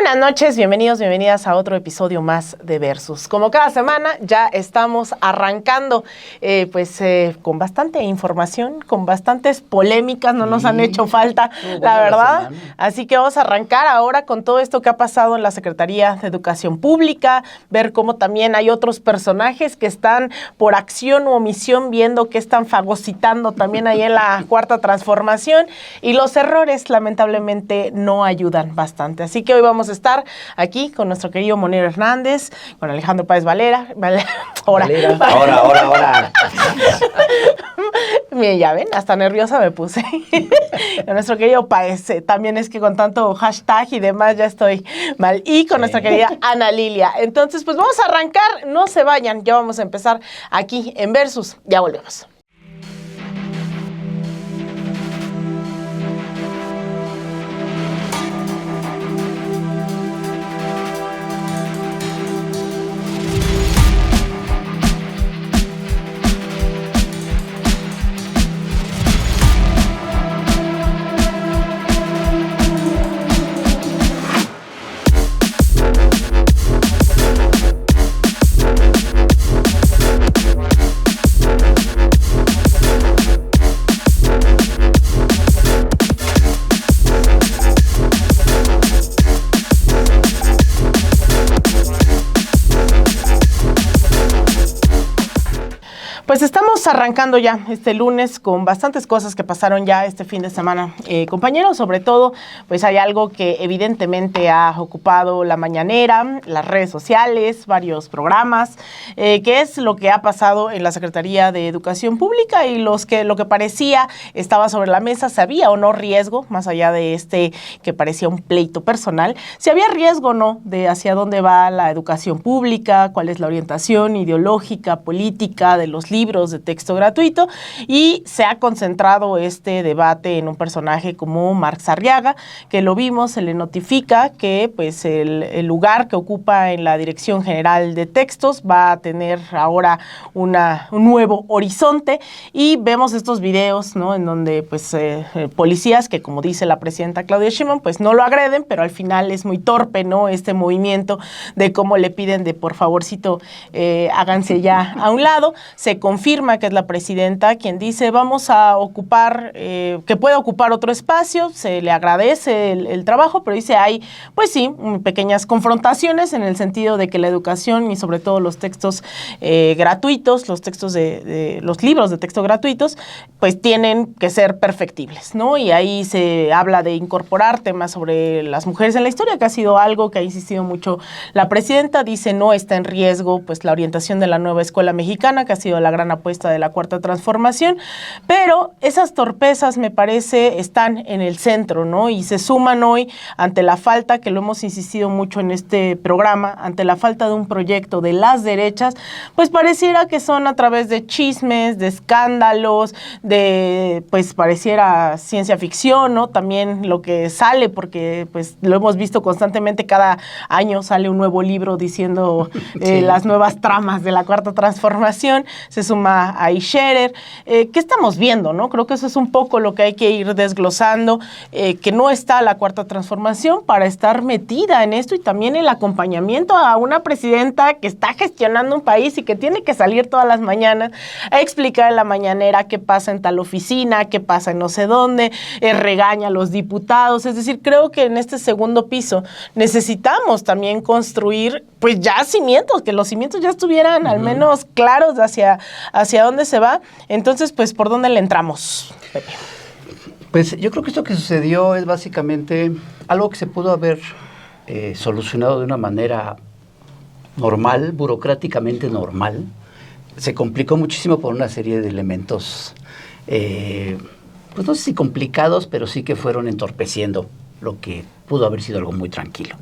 Buenas noches, bienvenidos, bienvenidas a otro episodio más de Versus. Como cada semana ya estamos arrancando con bastante información, con bastantes polémicas, no nos han hecho falta, la verdad. Así que vamos a arrancar ahora con todo esto que ha pasado en la Secretaría de Educación Pública, ver cómo también hay otros personajes que están por acción u omisión viendo que están fagocitando también ahí en la Cuarta Transformación, y los errores lamentablemente no ayudan bastante. Así que hoy vamos a estar aquí con nuestro querido Monero Hernández, con Alejandro Páez Valera. Ahora. Miren, ya ven, hasta nerviosa me puse. Con nuestro querido Páez, también es que con tanto hashtag y demás ya estoy mal. Y con nuestra querida Ana Lilia. Entonces, pues vamos a arrancar, no se vayan, ya vamos a empezar aquí en Versus. Ya volvemos. Pues estamos arrancando ya este lunes con bastantes cosas que pasaron ya este fin de semana, compañeros. Sobre todo, pues hay algo que evidentemente ha ocupado la mañanera, las redes sociales, varios programas, que es lo que ha pasado en la Secretaría de Educación Pública y lo que parecía estaba sobre la mesa. ¿Se había o no riesgo, más allá de que parecía un pleito personal, si había riesgo o no de hacia dónde va la educación pública, cuál es la orientación ideológica, política de los libros de texto gratuito? Y se ha concentrado este debate en un personaje como Marx Arriaga, que lo vimos, se le notifica que pues el lugar que ocupa en la Dirección General de Textos va a tener ahora un nuevo horizonte, y vemos estos videos, ¿no?, en donde pues policías que, como dice la presidenta Claudia Sheinbaum, pues no lo agreden, pero al final es muy torpe, ¿no?, este movimiento de cómo le piden de por favorcito háganse ya a un lado. Se confirma que es la presidenta quien dice vamos a ocupar, que puede ocupar otro espacio. Se le agradece el trabajo, pero dice hay, pues sí, pequeñas confrontaciones en el sentido de que la educación y sobre todo los textos gratuitos, los textos los libros de texto gratuitos, pues tienen que ser perfectibles, ¿no? Y ahí se habla de incorporar temas sobre las mujeres en la historia, que ha sido algo que ha insistido mucho la presidenta. Dice no está en riesgo pues la orientación de la nueva escuela mexicana, que ha sido la gran apuesta de la Cuarta Transformación, pero esas torpezas, me parece, están en el centro, ¿no? Y se suman hoy ante la falta, que lo hemos insistido mucho en este programa, ante la falta de un proyecto de las derechas, pues pareciera que son a través de chismes, de escándalos, pues pareciera ciencia ficción, ¿no? También lo que sale, porque pues lo hemos visto constantemente, cada año sale un nuevo libro diciendo las nuevas tramas de la Cuarta Transformación. Se suma a Scherer. ¿Qué estamos viendo, no? Creo que eso es un poco lo que hay que ir desglosando, que no está la Cuarta Transformación para estar metida en esto, y también el acompañamiento a una presidenta que está gestionando un país y que tiene que salir todas las mañanas a explicar en la mañanera qué pasa en tal oficina, qué pasa en no sé dónde, regaña a los diputados. Es decir, creo que en este segundo piso necesitamos también construir pues ya cimientos, que los cimientos ya estuvieran al menos claros hacia dónde se va. Entonces, pues, ¿por dónde le entramos, Pepe? Pues yo creo que esto que sucedió es básicamente algo que se pudo haber solucionado de una manera normal, burocráticamente normal. Se complicó muchísimo por una serie de elementos, pues no sé si complicados, pero sí que fueron entorpeciendo lo que pudo haber sido algo muy tranquilo.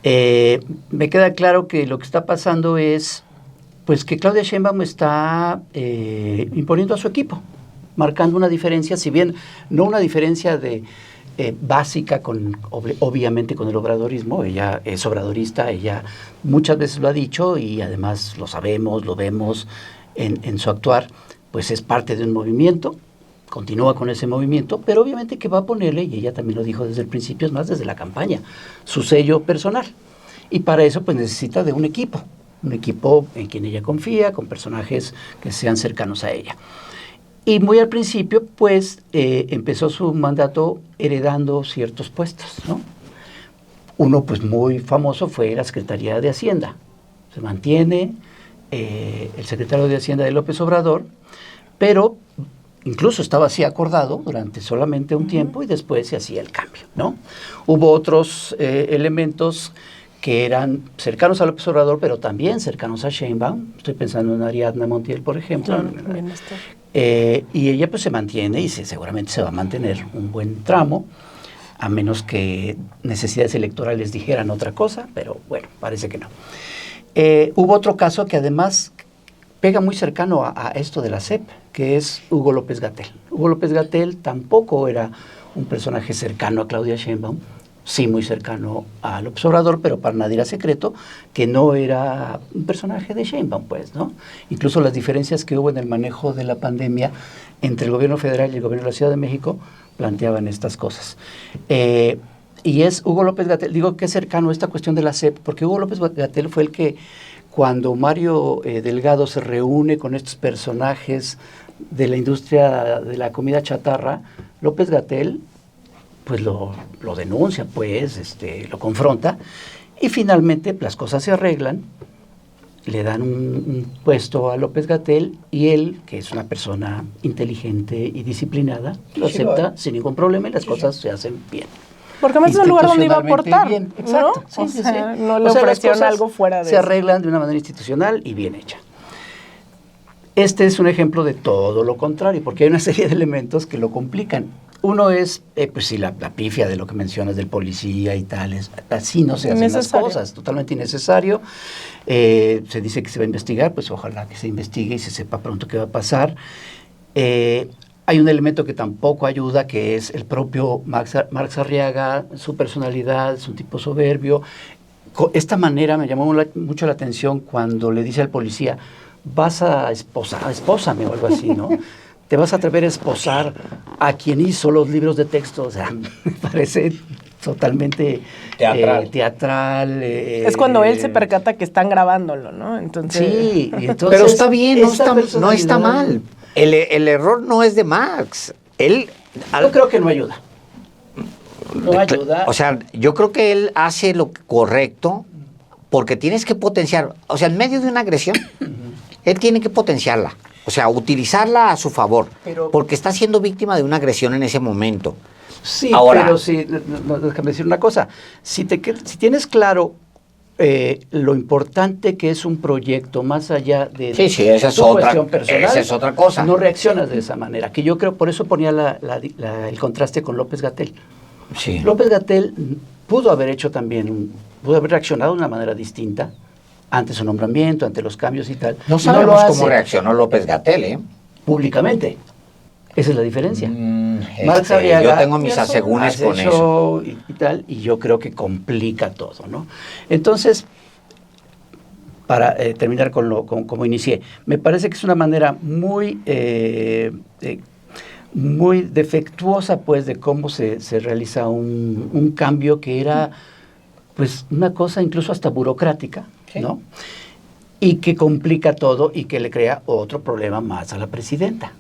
Me queda claro que lo que está pasando es pues que Claudia Sheinbaum está imponiendo a su equipo, marcando una diferencia, si bien no una diferencia básica, obviamente con el obradorismo. Ella es obradorista, ella muchas veces lo ha dicho y además lo sabemos, lo vemos en su actuar, pues es parte de un movimiento continúa con ese movimiento, pero obviamente que va a ponerle, y ella también lo dijo desde el principio, es más, desde la campaña, su sello personal. Y para eso pues necesita de un equipo en quien ella confía, con personajes que sean cercanos a ella. Y muy al principio pues empezó su mandato heredando ciertos puestos, ¿no? Uno pues muy famoso fue la Secretaría de Hacienda. Se mantiene el secretario de Hacienda de López Obrador, pero incluso estaba así acordado durante solamente un tiempo y después se hacía el cambio, ¿no? Hubo otros elementos que eran cercanos a López Obrador, pero también cercanos a Sheinbaum. Estoy pensando en Ariadna Montiel, por ejemplo. Claro, y ella pues se mantiene y seguramente se va a mantener un buen tramo, a menos que necesidades electorales dijeran otra cosa, pero bueno, parece que no. Hubo otro caso que además pega muy cercano a esto de la SEP, que es Hugo López-Gatell. Hugo López-Gatell tampoco era un personaje cercano a Claudia Sheinbaum, sí muy cercano a López Obrador, pero para nadie era secreto que no era un personaje de Sheinbaum, pues, ¿no? Incluso las diferencias que hubo en el manejo de la pandemia entre el gobierno federal y el gobierno de la Ciudad de México planteaban estas cosas. Y es Hugo López-Gatell, digo que es cercano a esta cuestión de la SEP, porque Hugo López-Gatell fue el que, cuando Mario Delgado se reúne con estos personajes de la industria de la comida chatarra, López-Gatell pues lo denuncia, pues, lo confronta, y finalmente las cosas se arreglan, le dan un puesto a López-Gatell, y él, que es una persona inteligente y disciplinada, lo acepta sin ningún problema y las cosas se hacen bien. Porque además es un lugar donde iba a aportar, bien, ¿no? exacto, sí, o sí, sea, sí. no le ofrecieron algo fuera de se eso. arreglan de una manera institucional y bien hecha. Este es un ejemplo de todo lo contrario, porque hay una serie de elementos que lo complican. Uno es, pues sí, la pifia de lo que mencionas del policía y tales. Así no se hacen las cosas, totalmente innecesario. Se dice que se va a investigar, pues ojalá que se investigue y se sepa pronto qué va a pasar. Hay un elemento que tampoco ayuda, que es el propio Marx Arriaga, su personalidad, es un tipo soberbio. Esta manera me llamó mucho la atención cuando le dice al policía, vas a espósame o algo así, ¿no? Te vas a atrever a esposar a quien hizo los libros de texto. O sea, me parece totalmente teatral. Es cuando él se percata que están grabándolo, ¿no? Entonces, sí, y entonces, pero está bien, no está mal. El error no es de Marx. Yo creo que no ayuda. No ayuda. O sea, yo creo que él hace lo correcto porque tienes que potenciar. O sea, en medio de una agresión, él tiene que potenciarla. O sea, utilizarla a su favor, porque está siendo víctima de una agresión en ese momento. Sí, ahora, pero sí, déjame decir una cosa. Si tienes claro lo importante que es un proyecto, más allá de esa es cuestión personal, esa es otra cosa. No reaccionas de esa manera. Que yo creo, por eso ponía el contraste con López-Gatell. Sí. López-Gatell pudo haber reaccionado de una manera distinta ante su nombramiento, ante los cambios y tal. No sabemos cómo reaccionó López-Gatell, ¿eh? Públicamente. Esa es la diferencia. Marx Arriaga, yo tengo mis asegúnes con eso. Y tal, y yo creo que complica todo, ¿no? Entonces, para terminar como inicié, me parece que es una manera muy defectuosa, pues, de cómo se realiza un cambio que era, pues, una cosa incluso hasta burocrática, ¿no? Y que complica todo y que le crea otro problema más a la presidenta.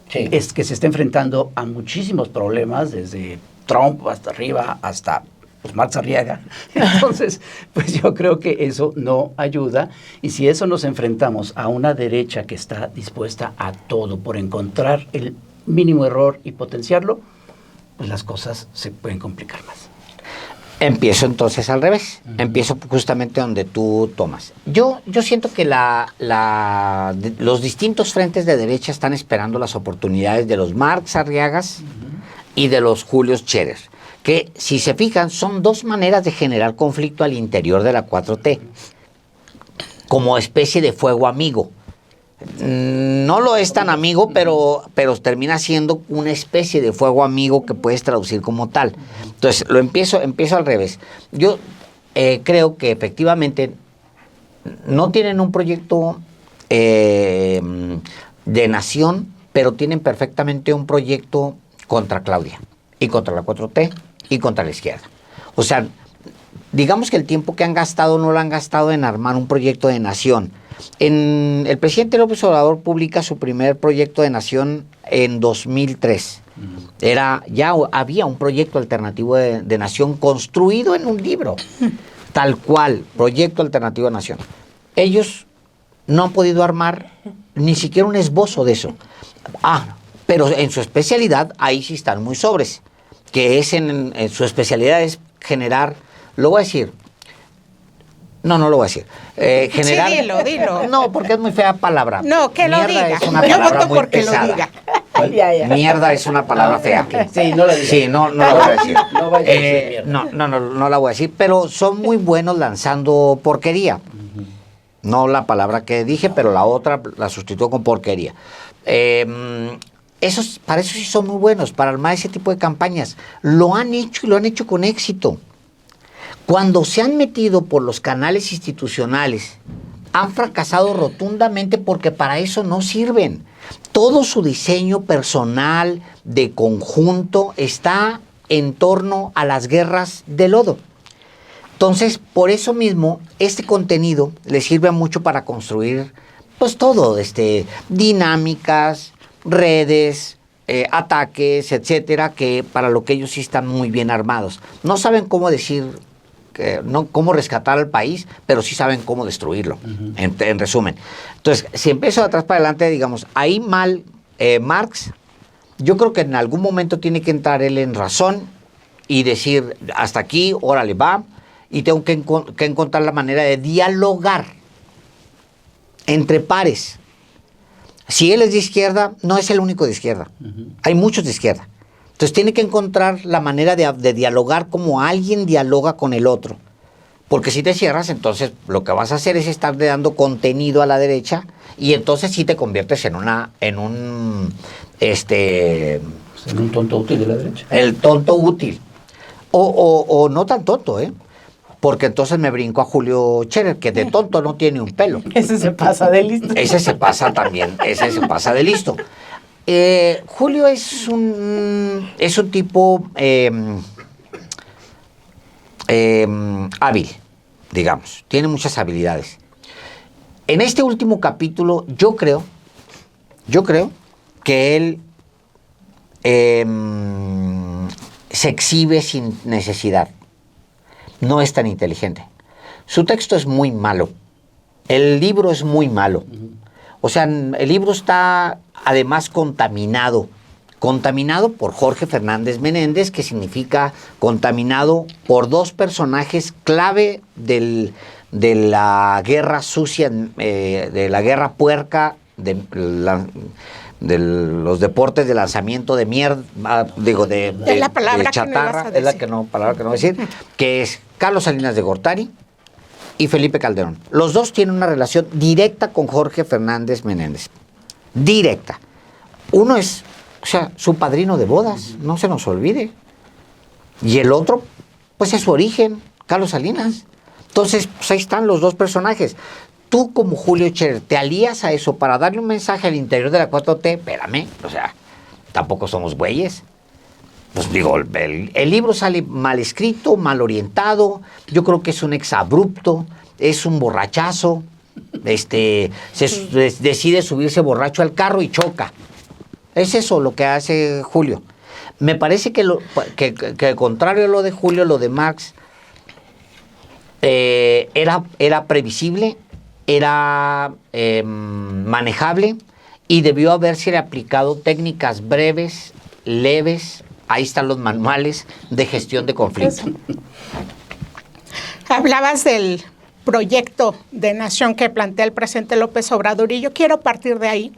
Sí. Es que se está enfrentando a muchísimos problemas, desde Trump hasta arriba, hasta pues, Marx Arriaga. Entonces, pues yo creo que eso no ayuda. Y si eso nos enfrentamos a una derecha que está dispuesta a todo por encontrar el mínimo error y potenciarlo, pues las cosas se pueden complicar más. Empiezo entonces al revés. Empiezo justamente donde tú tomas. Yo siento que los distintos frentes de derecha están esperando las oportunidades de los Marx Arriagas y de los Julios Scherer, que si se fijan son dos maneras de generar conflicto al interior de la 4T, como especie de fuego amigo. No lo es tan amigo, pero termina siendo una especie de fuego amigo que puedes traducir como tal. Entonces, empiezo al revés. Yo creo que efectivamente no tienen un proyecto de nación, pero tienen perfectamente un proyecto contra Claudia, y contra la 4T, y contra la izquierda. O sea, digamos que el tiempo que han gastado no lo han gastado en armar un proyecto de nación. El presidente López Obrador publica su primer proyecto de nación en 2003. Ya había un proyecto alternativo de nación construido en un libro, tal cual, proyecto alternativo de nación. Ellos no han podido armar ni siquiera un esbozo de eso. Pero en su especialidad, ahí sí están muy sobres, que es en su especialidad es generar, lo voy a decir, no lo voy a decir. Generar, sí, dilo. No, porque es muy fea palabra. No, que lo diga. Es una Yo palabra voto muy porque pesada. lo diga. Mierda es una palabra fea. Sí, no la digas. Sí, no la voy a decir. No vayas a decir mierda. No la voy a decir, pero son muy buenos lanzando porquería. No la palabra que dije, pero la otra la sustituyo con porquería. Para eso sí son muy buenos, para armar ese tipo de campañas. Lo han hecho y lo han hecho con éxito. Cuando se han metido por los canales institucionales, han fracasado rotundamente porque para eso no sirven. Todo su diseño personal, de conjunto, está en torno a las guerras de lodo. Entonces, por eso mismo, este contenido le sirve mucho para construir, pues todo, dinámicas, redes, ataques, etcétera, que para lo que ellos sí están muy bien armados. No saben cómo decir, no cómo rescatar al país, pero sí saben cómo destruirlo, en resumen. Entonces, si empiezo de atrás para adelante, digamos, ahí mal Marx, yo creo que en algún momento tiene que entrar él en razón y decir, hasta aquí, órale, va, y tengo que encontrar la manera de dialogar entre pares. Si él es de izquierda, no es el único de izquierda. Hay muchos de izquierda. Entonces tiene que encontrar la manera de dialogar como alguien dialoga con el otro. Porque si te cierras, entonces lo que vas a hacer es estar dando contenido a la derecha y entonces sí te conviertes en un tonto útil de la derecha. El tonto útil. O no tan tonto, porque entonces me brinco a Julio Scherer, que de tonto no tiene un pelo. Ese se pasa de listo. Ese se pasa también, ese se pasa de listo. Julio es un tipo hábil, digamos, tiene muchas habilidades. En este último capítulo, yo creo que él se exhibe sin necesidad. No es tan inteligente. Su texto es muy malo. El libro es muy malo. O sea, el libro está además contaminado por Jorge Fernández Menéndez, que significa contaminado por dos personajes clave de la guerra sucia, de la guerra puerca, de los deportes de lanzamiento de mierda, de la palabra chatarra, es la palabra que no voy a decir, que es Carlos Salinas de Gortari y Felipe Calderón. Los dos tienen una relación directa con Jorge Fernández Menéndez. Directa. Uno es, su padrino de bodas, no se nos olvide. Y el otro, pues es su origen, Carlos Salinas. Entonces, pues ahí están los dos personajes. Tú como Julio Scherer te alías a eso para darle un mensaje al interior de la 4T, espérame, tampoco somos güeyes. Pues digo, el libro sale mal escrito, mal orientado, yo creo que es un exabrupto, es un borrachazo, decide subirse borracho al carro y choca. Es eso lo que hace Julio. Me parece que contrario a lo de Julio, lo de Marx, era previsible, era manejable y debió haberse aplicado técnicas breves, leves. Ahí están los manuales de gestión de conflicto. Hablabas del proyecto de nación que plantea el presidente López Obrador y yo quiero partir de ahí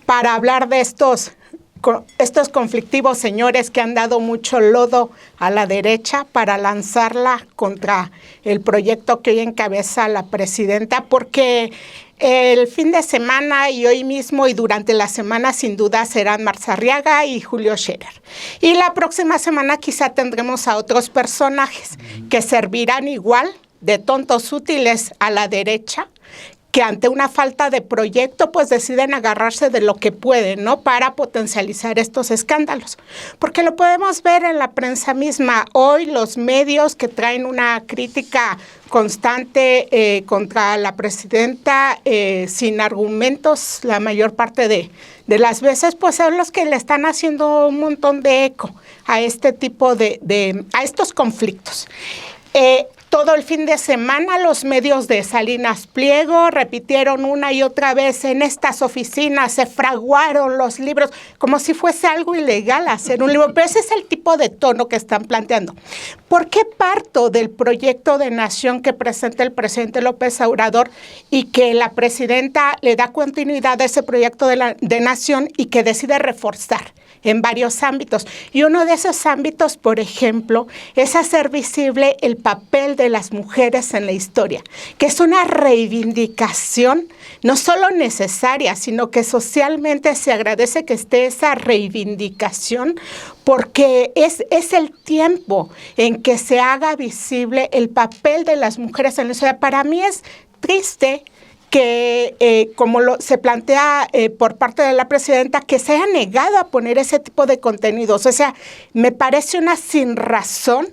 para hablar de estos conflictivos señores que han dado mucho lodo a la derecha para lanzarla contra el proyecto que hoy encabeza la presidenta, porque el fin de semana y hoy mismo y durante la semana sin duda serán Marx Arriaga y Julio Scherer. Y la próxima semana quizá tendremos a otros personajes que servirán igual de tontos útiles a la derecha, que ante una falta de proyecto, pues deciden agarrarse de lo que pueden, ¿no? Para potencializar estos escándalos. Porque lo podemos ver en la prensa misma. Hoy los medios que traen una crítica constante contra la presidenta sin argumentos la mayor parte de las veces, pues son los que le están haciendo un montón de eco a este tipo a estos conflictos. Todo el fin de semana los medios de Salinas Pliego repitieron una y otra vez: en estas oficinas se fraguaron los libros, como si fuese algo ilegal hacer un libro. Pero ese es el tipo de tono que están planteando. ¿Por qué parto del proyecto de nación que presenta el presidente López Obrador y que la presidenta le da continuidad a ese proyecto de nación y que decide reforzar en varios ámbitos? Y uno de esos ámbitos, por ejemplo, es hacer visible el papel de las mujeres en la historia, que es una reivindicación no solo necesaria, sino que socialmente se agradece que esté esa reivindicación, porque es el tiempo en que se haga visible el papel de las mujeres en la historia. Para mí es triste que, como se plantea por parte de la presidenta, que se haya negado a poner ese tipo de contenidos. O sea, me parece una sinrazón,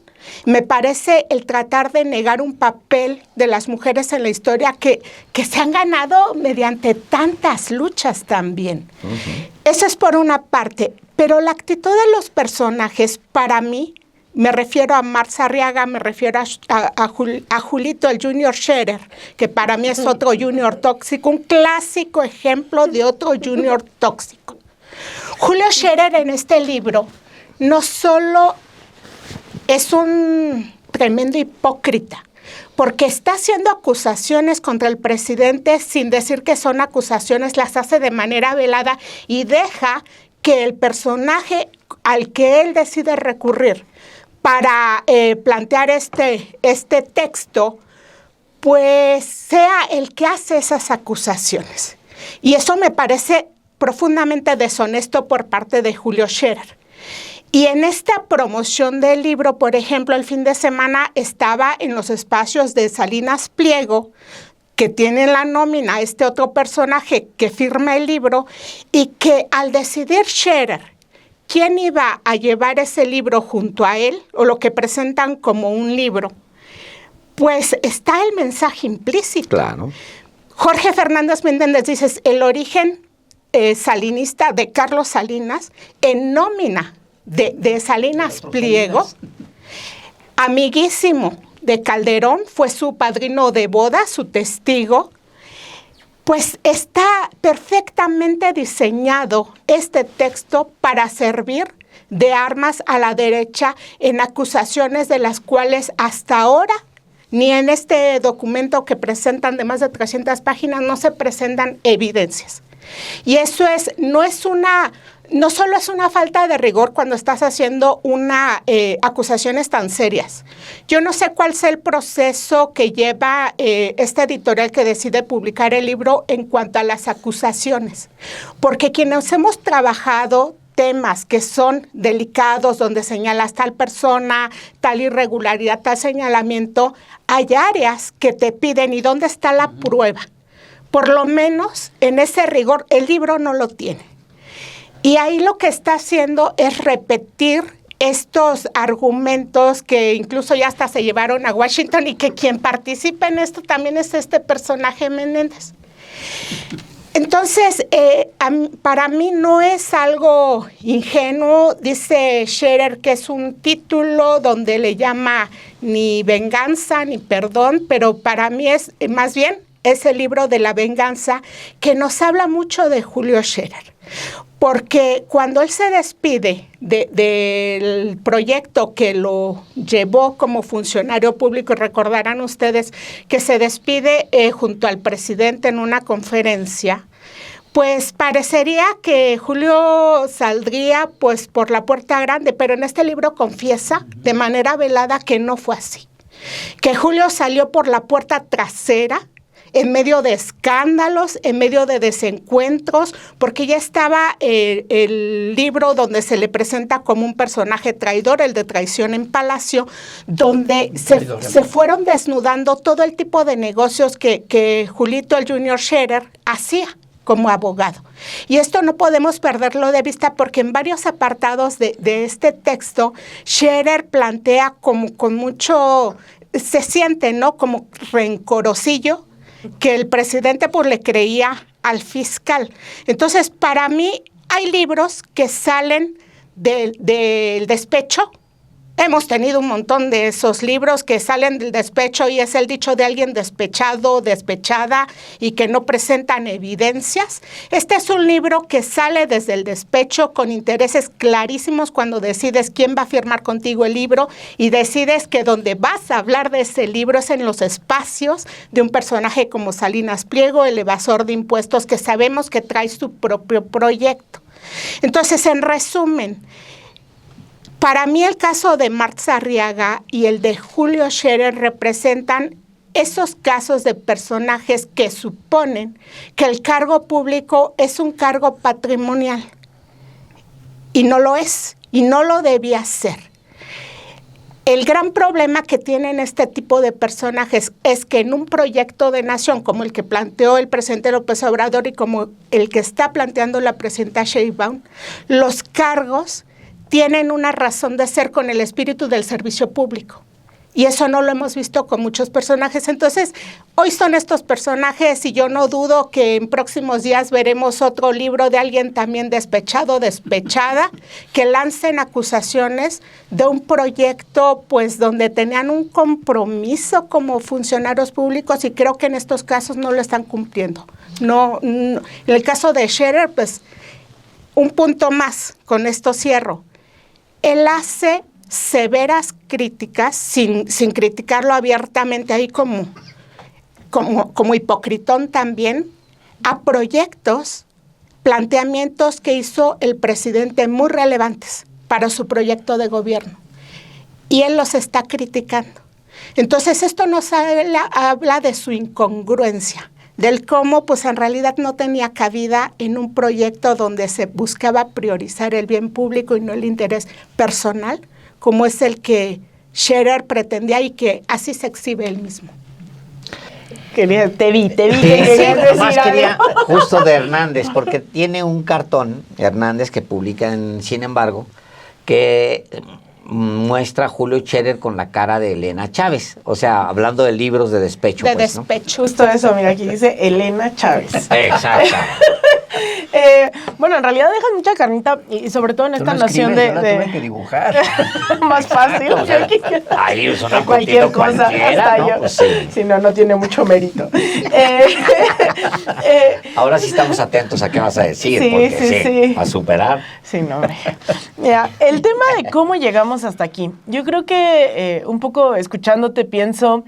me parece el tratar de negar un papel de las mujeres en la historia que se han ganado mediante tantas luchas también. Uh-huh. Eso es por una parte, pero la actitud de los personajes, para mí, me refiero a Marta Arriaga, me refiero a Julito, el Junior Scherer, que para mí es otro Junior tóxico, un clásico ejemplo de otro Junior tóxico. Julio Scherer en este libro no solo es un tremendo hipócrita, porque está haciendo acusaciones contra el presidente sin decir que son acusaciones, las hace de manera velada y deja que el personaje al que él decide recurrir para plantear este texto, pues sea el que hace esas acusaciones. Y eso me parece profundamente deshonesto por parte de Julio Scherer. Y en esta promoción del libro, por ejemplo, el fin de semana estaba en los espacios de Salinas Pliego, que tiene la nómina este otro personaje que firma el libro, y que al decidir Scherer quién iba a llevar ese libro junto a él, o lo que presentan como un libro, pues está el mensaje implícito. Claro. Jorge Fernández Méndez dice: el origen salinista de Carlos Salinas en nómina de Salinas Pliego, amiguísimo de Calderón, fue su padrino de boda, su testigo. Pues está perfectamente diseñado este texto para servir de armas a la derecha en acusaciones de las cuales hasta ahora, ni en este documento que presentan de más de 300 páginas, no se presentan evidencias. Y eso no solo es una falta de rigor cuando estás haciendo acusaciones tan serias. Yo no sé cuál sea el proceso que lleva esta editorial que decide publicar el libro en cuanto a las acusaciones, porque quienes hemos trabajado temas que son delicados, donde señalas tal persona, tal irregularidad, tal señalamiento, hay áreas que te piden, ¿y dónde está la prueba? Por lo menos en ese rigor el libro no lo tiene. Y ahí lo que está haciendo es repetir estos argumentos que incluso ya hasta se llevaron a Washington, y que quien participa en esto también es este personaje Menéndez. Entonces, para mí no es algo ingenuo. Dice Scherer que es un título donde le llama ni venganza ni perdón, pero para mí es más bien ese libro de la venganza que nos habla mucho de Julio Scherer. Porque cuando él se despide del proyecto que lo llevó como funcionario público, y recordarán ustedes que se despide junto al presidente en una conferencia, pues parecería que Julio saldría pues por la puerta grande, pero en este libro confiesa de manera velada que no fue así. Que Julio salió por la puerta trasera en medio de escándalos, en medio de desencuentros, porque ya estaba el libro donde se le presenta como un personaje traidor, el de Traición en Palacio, donde se fueron desnudando todo el tipo de negocios que Julito el Junior Scherer hacía como abogado. Y esto no podemos perderlo de vista porque en varios apartados de este texto, Scherer plantea como con mucho, se siente, ¿no?, como rencorosillo, que el presidente pues le creía al fiscal. Entonces, para mí hay libros que salen del despecho. Hemos tenido un montón de esos libros que salen del despecho y es el dicho de alguien despechado, despechada y que no presentan evidencias. Este es un libro que sale desde el despecho con intereses clarísimos cuando decides quién va a firmar contigo el libro y decides que donde vas a hablar de ese libro es en los espacios de un personaje como Salinas Pliego, el evasor de impuestos, que sabemos que trae su propio proyecto. Entonces, en resumen, para mí el caso de Martha Arriaga y el de Julio Scherer representan esos casos de personajes que suponen que el cargo público es un cargo patrimonial. Y no lo es, y no lo debía ser. El gran problema que tienen este tipo de personajes es que en un proyecto de nación como el que planteó el presidente López Obrador y como el que está planteando la presidenta Sheinbaum, los cargos tienen una razón de ser con el espíritu del servicio público. Y eso no lo hemos visto con muchos personajes. Entonces, hoy son estos personajes y yo no dudo que en próximos días veremos otro libro de alguien también despechado, despechada, que lancen acusaciones de un proyecto pues donde tenían un compromiso como funcionarios públicos y creo que en estos casos no lo están cumpliendo. No, en el caso de Scherer, pues un punto más, con esto cierro. Él hace severas críticas, sin criticarlo abiertamente ahí como hipocritón también, a proyectos, planteamientos que hizo el presidente muy relevantes para su proyecto de gobierno. Y él los está criticando. Entonces esto nos habla de su incongruencia, del cómo pues en realidad no tenía cabida en un proyecto donde se buscaba priorizar el bien público y no el interés personal, como es el que Scherer pretendía y que así se exhibe él mismo. Te vi. Además quería justo de Hernández, porque tiene un cartón, Hernández, que publica en Sin embargo, que muestra a Julio Scherer con la cara de Elena Chávez, o sea, hablando de libros de despecho. De pues, despecho. ¿no? Justo eso, mira, aquí dice Elena Chávez. Exacto. Bueno, en realidad dejan mucha carnita y sobre todo en esta noción de... Yo la tuve que dibujar. Más fácil. O sea, ahí es una cualquier cosa, hasta ¿no? yo. Pues sí. Si no, no tiene mucho mérito. Ahora sí estamos atentos a qué vas a decir, Sí, porque sí. a superar. Sí, no, hombre. Mira, el tema de cómo llegamos hasta aquí. Yo creo que un poco escuchándote pienso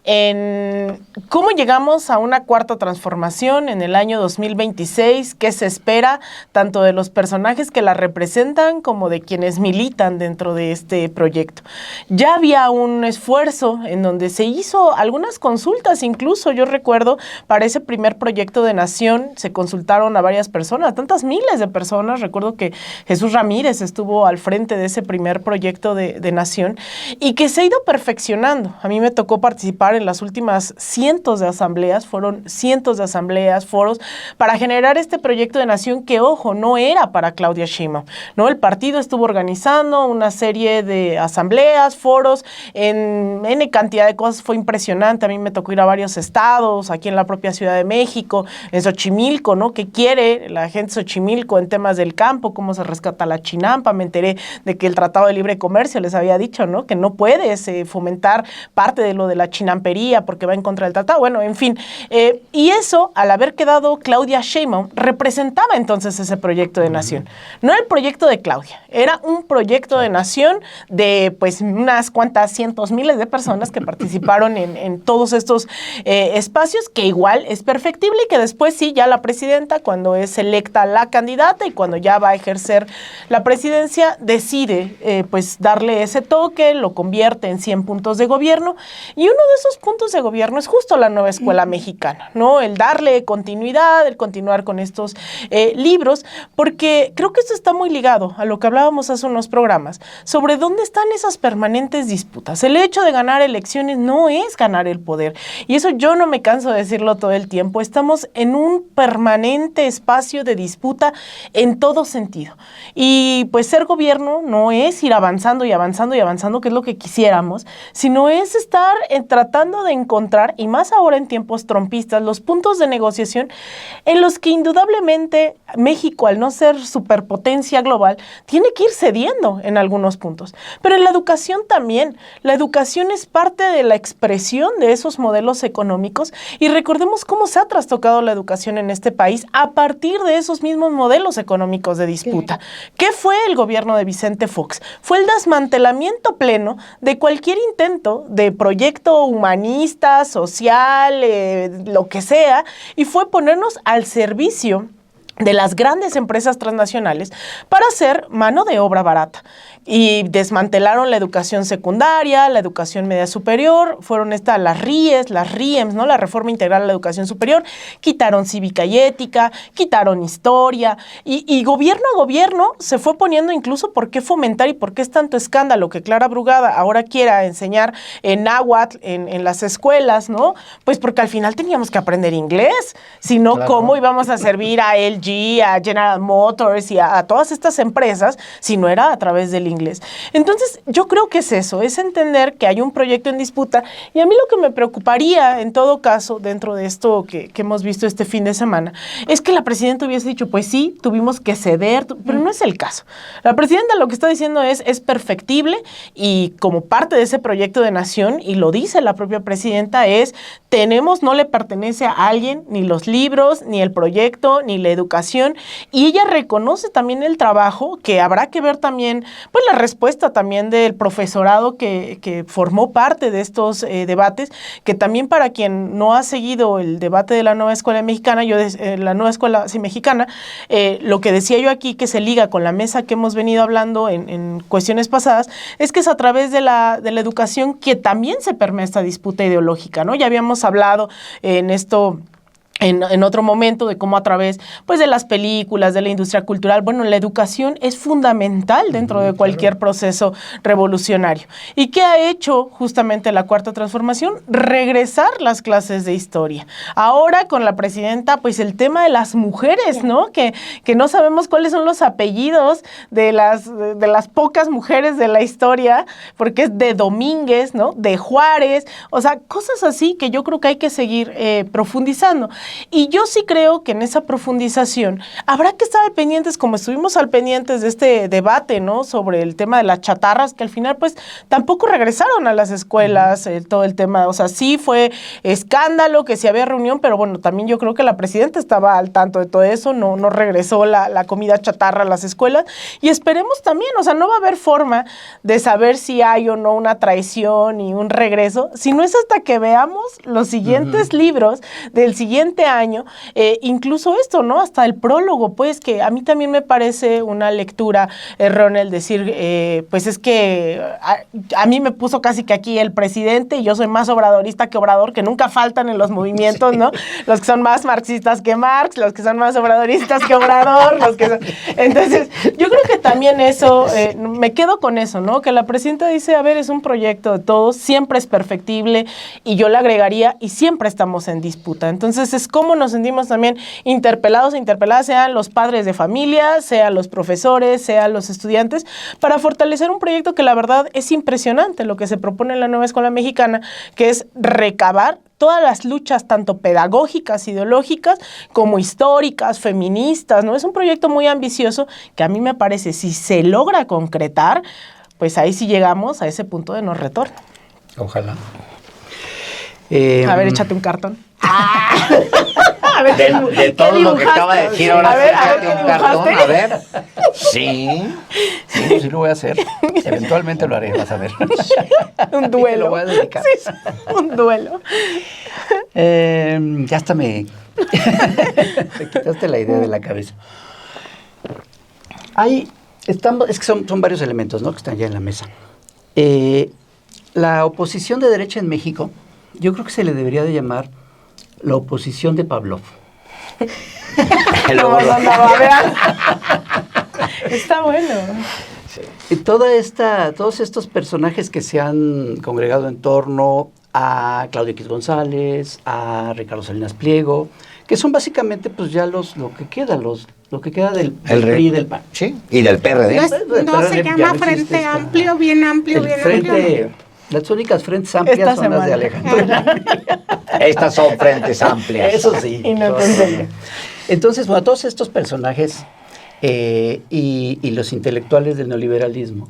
en cómo llegamos a una cuarta transformación en el año 2026, qué se espera tanto de los personajes que la representan como de quienes militan dentro de este proyecto. Ya había un esfuerzo en donde se hizo algunas consultas, incluso yo recuerdo para ese primer proyecto de nación se consultaron a varias personas, tantas miles de personas. Recuerdo que Jesús Ramírez estuvo al frente de ese primer proyecto de nación y que se ha ido perfeccionando. A mí me tocó participar en las últimas cientos de asambleas, fueron cientos de asambleas, foros, para generar este proyecto de nación que, ojo, no era para Claudia Sheinbaum, ¿no? El partido estuvo organizando una serie de asambleas, foros, en N cantidad de cosas, fue impresionante. A mí me tocó ir a varios estados, aquí en la propia Ciudad de México, en Xochimilco, ¿no? ¿Qué quiere la gente de Xochimilco en temas del campo? ¿Cómo se rescata la chinampa? Me enteré de que el Tratado de Libre Comercio les había dicho, ¿no? Que no puedes fomentar parte de lo de la chinampería porque va en contra del tratado. Bueno, en fin. Y eso, al haber quedado Claudia Sheinbaum, representaba entonces ese proyecto de nación. No era el proyecto de Claudia, era un proyecto de nación de pues unas cuantas cientos, miles de personas que participaron en todos estos espacios, que igual es perfectible y que después sí, ya la presidenta, cuando es electa la candidata y cuando ya va a ejercer la presidencia, presidencia decide pues darle ese toque, lo convierte en 100 puntos de gobierno, y uno de esos puntos de gobierno es justo la nueva escuela mexicana, ¿no? El darle continuidad, el continuar con estos libros, porque creo que esto está muy ligado a lo que hablábamos hace unos programas, sobre dónde están esas permanentes disputas. El hecho de ganar elecciones no es ganar el poder, y eso yo no me canso de decirlo todo el tiempo. Estamos en un permanente espacio de disputa en todo sentido, y pues ser gobierno no es ir avanzando y avanzando y avanzando, que es lo que quisiéramos, sino es estar tratando de encontrar, y más ahora en tiempos trompistas, los puntos de negociación en los que indudablemente México, al no ser superpotencia global, tiene que ir cediendo en algunos puntos. Pero en la educación también. La educación es parte de la expresión de esos modelos económicos, y recordemos cómo se ha trastocado la educación en este país a partir de esos mismos modelos económicos de disputa. ¿Qué fue el gobierno de Vicente Fox? Fue el desmantelamiento pleno de cualquier intento de proyecto humanista, social, lo que sea, y fue ponernos al servicio de las grandes empresas transnacionales para hacer mano de obra barata. Y desmantelaron la educación secundaria, la educación media superior, fueron las RIES, las RIEMS, ¿no? La Reforma Integral a la Educación Superior, quitaron cívica y ética, quitaron historia, y gobierno a gobierno se fue poniendo incluso por qué fomentar y por qué es tanto escándalo que Clara Brugada ahora quiera enseñar en náhuatl en las escuelas, ¿no? Pues porque al final teníamos que aprender inglés, si no, claro, ¿cómo íbamos a servir a LG, a General Motors y a todas estas empresas si no era a través del inglés? Entonces, yo creo que es eso, es entender que hay un proyecto en disputa, y a mí lo que me preocuparía, en todo caso, dentro de esto que hemos visto este fin de semana, es que la presidenta hubiese dicho, pues sí, tuvimos que ceder, pero no es el caso. La presidenta lo que está diciendo es perfectible, y como parte de ese proyecto de nación, y lo dice la propia presidenta, no le pertenece a alguien, ni los libros, ni el proyecto, ni la educación, y ella reconoce también el trabajo, que habrá que ver también, pues la respuesta también del profesorado que formó parte de estos debates, que también para quien no ha seguido el debate de la nueva escuela mexicana, la nueva escuela mexicana, lo que decía yo aquí, que se liga con la mesa que hemos venido hablando en cuestiones pasadas, es que es a través de la educación que también se permea esta disputa ideológica, ¿no? Ya habíamos hablado en esto en otro momento de cómo a través pues de las películas, de la industria cultural, bueno, la educación es fundamental dentro de cualquier proceso revolucionario. ¿Y qué ha hecho justamente la Cuarta Transformación? Regresar las clases de historia. Ahora con la presidenta, pues el tema de las mujeres, ¿no? Que no sabemos cuáles son los apellidos de las pocas mujeres de la historia, porque es de Domínguez, ¿no? De Juárez, o sea, cosas así que yo creo que hay que seguir profundizando. Y yo sí creo que en esa profundización habrá que estar al pendientes, como estuvimos al pendientes de este debate, ¿no? Sobre el tema de las chatarras, que al final pues tampoco regresaron a las escuelas, todo el tema, o sea, sí fue escándalo que sí había reunión, pero bueno, también yo creo que la presidenta estaba al tanto de todo eso, no regresó la comida chatarra a las escuelas, y esperemos también, o sea, no va a haber forma de saber si hay o no una traición y un regreso, si no es hasta que veamos los siguientes libros del siguiente año, incluso esto, ¿no? Hasta el prólogo, pues, que a mí también me parece una lectura errónea el decir, pues es que a mí me puso casi que aquí el presidente y yo soy más obradorista que Obrador, que nunca faltan en los movimientos, sí, ¿no? Los que son más marxistas que Marx, los que son más obradoristas que Obrador, los que son... Entonces, yo creo que también eso, me quedo con eso, ¿no? Que la presidenta dice, a ver, es un proyecto de todos, siempre es perfectible, y yo le agregaría, y siempre estamos en disputa. Entonces, es cómo nos sentimos también interpelados e interpeladas, sean los padres de familia, sean los profesores, sean los estudiantes, para fortalecer un proyecto que la verdad es impresionante, lo que se propone en la nueva escuela mexicana, que es recabar todas las luchas, tanto pedagógicas, ideológicas, como históricas, feministas, ¿no? Es un proyecto muy ambicioso que a mí me parece, si se logra concretar, pues ahí sí llegamos a ese punto de no retorno. Ojalá. A ver, échate un cartón. A ver, de todo lo que acaba de decir ahora, a ver, un cartón, a ver. Sí. Sí lo voy a hacer. Eventualmente lo haré, vas a ver. Un duelo. Lo voy a dedicar. Sí, un duelo. Ya hasta me quitaste la idea de la cabeza. Hay Es que son varios elementos, ¿no?, que están ya en la mesa. La oposición de derecha en México, yo creo que se le debería de llamar la oposición de Pavlov. No, vean. Está bueno. Y todos estos personajes que se han congregado en torno a Claudio X González, a Ricardo Salinas Pliego, que son básicamente pues ya lo que queda del PRI y del PAN. Sí, y del PRD. No se llama Frente Amplio, bien amplio, bien amplio. Las únicas frentes amplias son las de Alejandro. Estas son frentes amplias. Eso sí. Y no Entonces, bueno, todos estos personajes y los intelectuales del neoliberalismo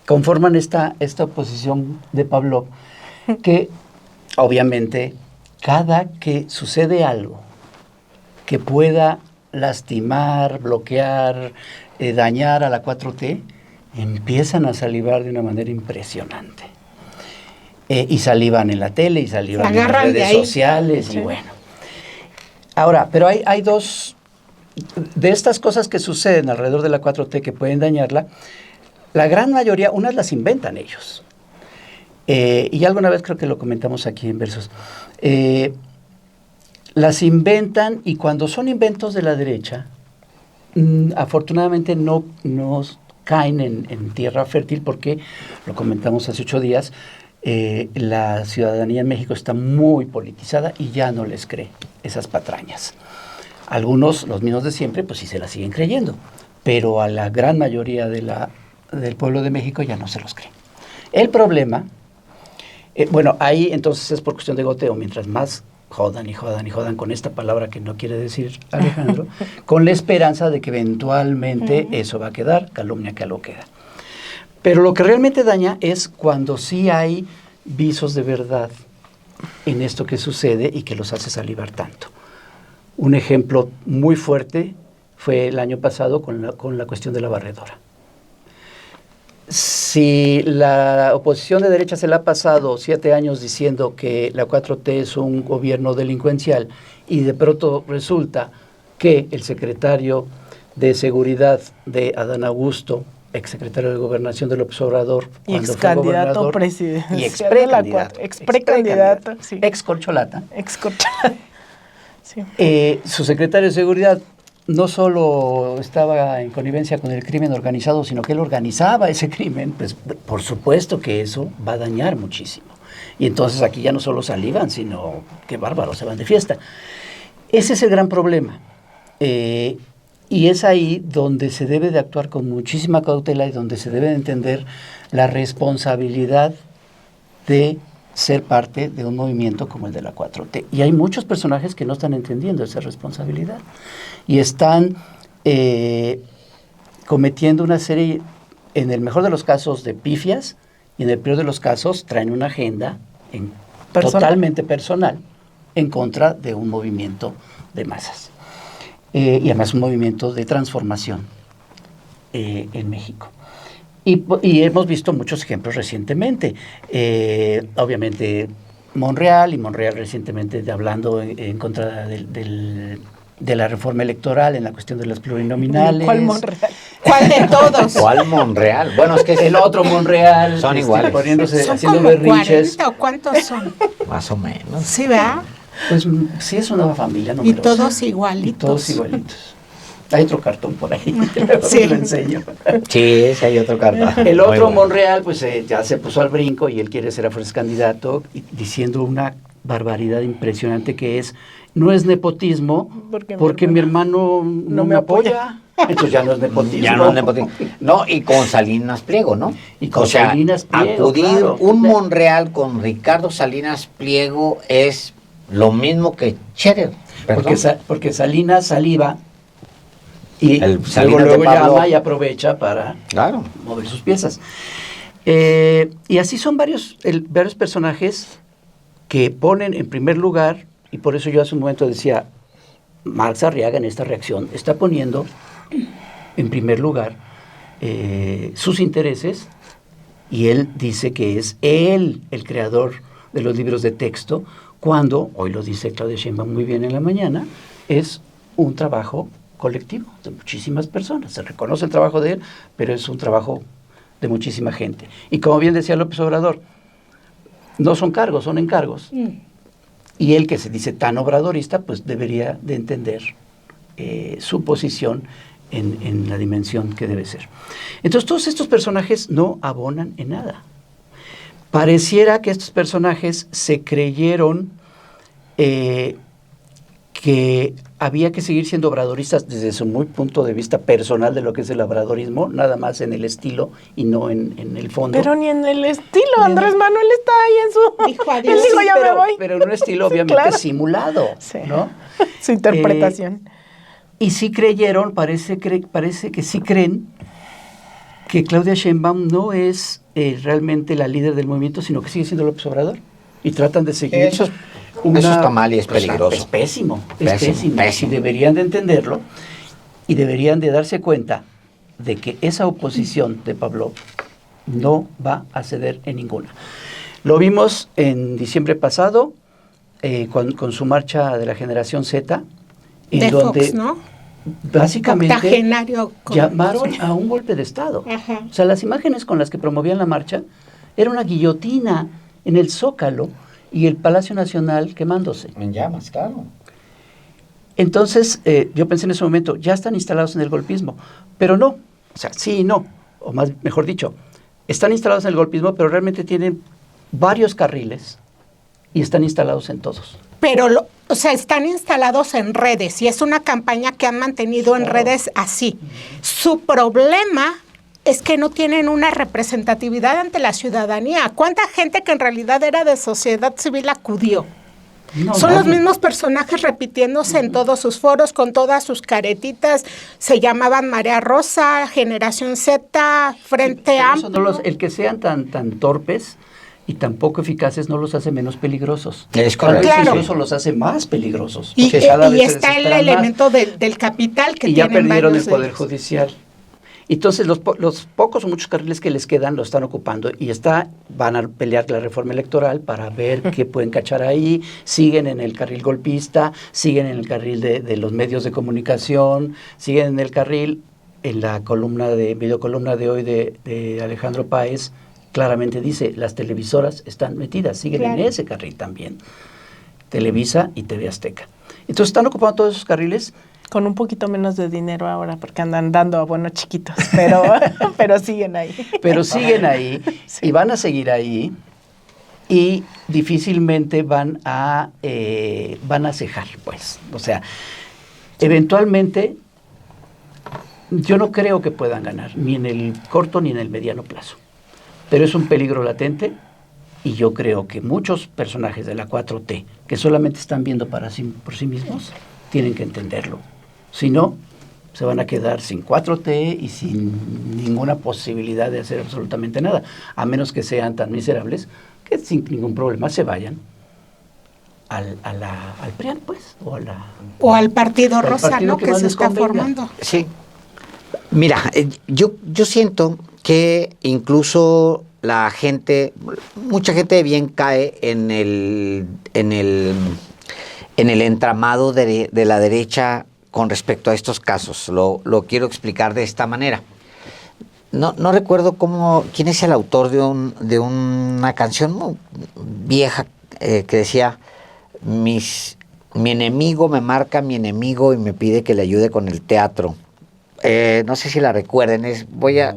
conforman esta oposición de Pavlov, que obviamente cada que sucede algo que pueda lastimar, bloquear, dañar a la 4T, empiezan a salivar de una manera impresionante. Y salivan en la tele, y salivan en las redes sociales, sí. Y bueno. Ahora, pero hay dos de estas cosas que suceden alrededor de la 4T que pueden dañarla. La gran mayoría, unas las inventan ellos. Y alguna vez creo que lo comentamos aquí en Versos. Las inventan, y cuando son inventos de la derecha, afortunadamente no caen en tierra fértil, porque, lo comentamos hace 8 días, la ciudadanía en México está muy politizada y ya no les cree esas patrañas. Algunos, los mismos de siempre, pues sí se las siguen creyendo, pero a la gran mayoría del pueblo de México ya no se los cree. El problema, bueno, ahí entonces es por cuestión de goteo, mientras más jodan y jodan y jodan con esta palabra que no quiere decir Alejandro, con la esperanza de que eventualmente eso va a quedar, calumnia que lo queda. Pero lo que realmente daña es cuando sí hay visos de verdad en esto que sucede y que los hace salivar tanto. Un ejemplo muy fuerte fue el año pasado con la cuestión de la barredora. Si la oposición de derecha se la ha pasado 7 años diciendo que la 4T es un gobierno delincuencial, y de pronto resulta que el secretario de Seguridad de Adán Augusto, exsecretario de Gobernación de López Obrador, y ex candidato presidencial, y ex precandidato, sí. Ex corcholata, sí. Su secretario de Seguridad no solo estaba en connivencia con el crimen organizado, sino que él organizaba ese crimen. Pues por supuesto que eso va a dañar muchísimo. Y entonces aquí ya no solo salivan, sino qué bárbaro, se van de fiesta. Ese es el gran problema. Y es ahí donde se debe de actuar con muchísima cautela y donde se debe de entender la responsabilidad de ser parte de un movimiento como el de la 4T. Y hay muchos personajes que no están entendiendo esa responsabilidad y están cometiendo una serie, en el mejor de los casos, de pifias, y en el peor de los casos traen una agenda totalmente personal en contra de un movimiento de masas. Y además un movimiento de transformación en México. Y hemos visto muchos ejemplos recientemente. Obviamente Monreal recientemente hablando en contra de la reforma electoral en la cuestión de las plurinominales. ¿Cuál Monreal? ¿Cuál de todos? ¿Cuál Monreal? Bueno, es que el otro Monreal. Son iguales. Son haciendo como berrinches. 40, ¿o cuántos son? Más o menos. Sí, ¿verdad? Pues sí, es una familia Y numerosa. todos igualitos. Y todos igualitos. Hay otro cartón por ahí, luego Sí. lo enseño. Sí, sí hay otro cartón. El otro Monreal, pues ya se puso al brinco y él quiere ser a fuerza candidato, diciendo una barbaridad impresionante que es, no es nepotismo, porque mi hermano no me apoya. Entonces ya no es nepotismo. Ya no es nepotismo. No, y con Salinas Pliego, ¿no? Y con Salinas Pliego, acudir claro. un Monreal con Ricardo Salinas Pliego es lo mismo que Scherer. Porque Salinas saliva y Salinas luego de Pablo llama y aprovecha para mover sus piezas. Y así son varios personajes que ponen en primer lugar, y por eso yo hace un momento decía, Marx Arriaga en esta reacción está poniendo en primer lugar sus intereses, y él dice que es él el creador de los libros de texto, cuando, hoy lo dice Claudia Sheinbaum muy bien en la mañana, es un trabajo colectivo de muchísimas personas. Se reconoce el trabajo de él, pero es un trabajo de muchísima gente. Y como bien decía López Obrador, no son cargos, son encargos. Y él, que se dice tan obradorista, pues debería de entender su posición en la dimensión que debe ser. Entonces, todos estos personajes no abonan en nada. Pareciera que estos personajes se creyeron que había que seguir siendo obradoristas desde su muy punto de vista personal de lo que es el obradorismo, nada más en el estilo y no en el fondo. Pero ni en el estilo, Andrés Manuel está ahí en su... Dijo adiós. Él dijo, Sí, ya pero, me voy. pero en un estilo obviamente Claro. simulado, Sí. ¿no? Su interpretación. Y sí creyeron, parece que sí creen que Claudia Sheinbaum no es realmente la líder del movimiento, sino que sigue siendo López Obrador. Y tratan de seguir... Eso está mal y es peligroso. Es pésimo, es Pésimo, pésimo. pésimo. Y deberían de entenderlo y deberían de darse cuenta de que esa oposición de Pavlov no va a ceder en ninguna. Lo vimos en diciembre pasado con su marcha de la generación Z, en De donde Fox, ¿no? básicamente Octogenario con- llamaron a un golpe de Estado. Ajá. O sea, las imágenes con las que promovían la marcha era una guillotina en el Zócalo y el Palacio Nacional quemándose. En llamas, claro. Entonces, yo pensé en ese momento, ya están instalados en el golpismo, pero no, o sea, sí y no, o más, mejor dicho, están instalados en el golpismo, pero realmente tienen varios carriles y están instalados en todos. Pero, o sea, están instalados en redes y es una campaña que han mantenido en redes así. Su problema es que no tienen una representatividad ante la ciudadanía. ¿Cuánta gente que en realidad era de sociedad civil acudió? No, Son los nadie. mismos personajes repitiéndose en todos sus foros, con todas sus caretitas. Se llamaban Marea Rosa, Generación Z, Frente Pero eso Amplio. no el que sean tan torpes y tan poco eficaces no los hace menos peligrosos. Es Cada vez correcto. incluso los hace más peligrosos. Y, porque cada vez se está el desesperan más. elemento del capital que Y ya tienen perdieron el varios de Poder ellos. Judicial. Entonces, los pocos o muchos carriles que les quedan lo están ocupando y van a pelear la reforma electoral para ver qué pueden cachar ahí. Siguen en el carril golpista, siguen en el carril de los medios de comunicación, siguen en el carril, en la videocolumna de hoy de Alejandro Páez, claramente dice, las televisoras están metidas, siguen Claro. en ese carril también. Televisa y TV Azteca. Entonces, están ocupando todos esos carriles. Con un poquito menos de dinero ahora, porque andan dando abonos chiquitos, pero, pero siguen ahí. Pero siguen ahí Sí. y van a seguir ahí y difícilmente van a cejar, pues. O sea, eventualmente yo no creo que puedan ganar, ni en el corto ni en el mediano plazo. Pero es un peligro latente y yo creo que muchos personajes de la 4T que solamente están viendo por sí mismos, tienen que entenderlo. Si no, se van a quedar sin 4T y sin ninguna posibilidad de hacer absolutamente nada, a menos que sean tan miserables que sin ningún problema se vayan al PRIAN, pues, O al Partido al Rosa, partido ¿no? que Que más se les está convenga. formando. Sí. Mira, yo siento que incluso la gente, mucha gente de bien cae en el entramado de la derecha con respecto a estos casos. Lo quiero explicar de esta manera. No recuerdo quién es el autor de una canción muy vieja que decía, mi enemigo me marca mi enemigo y me pide que le ayude con el teatro. No sé si la recuerden, voy a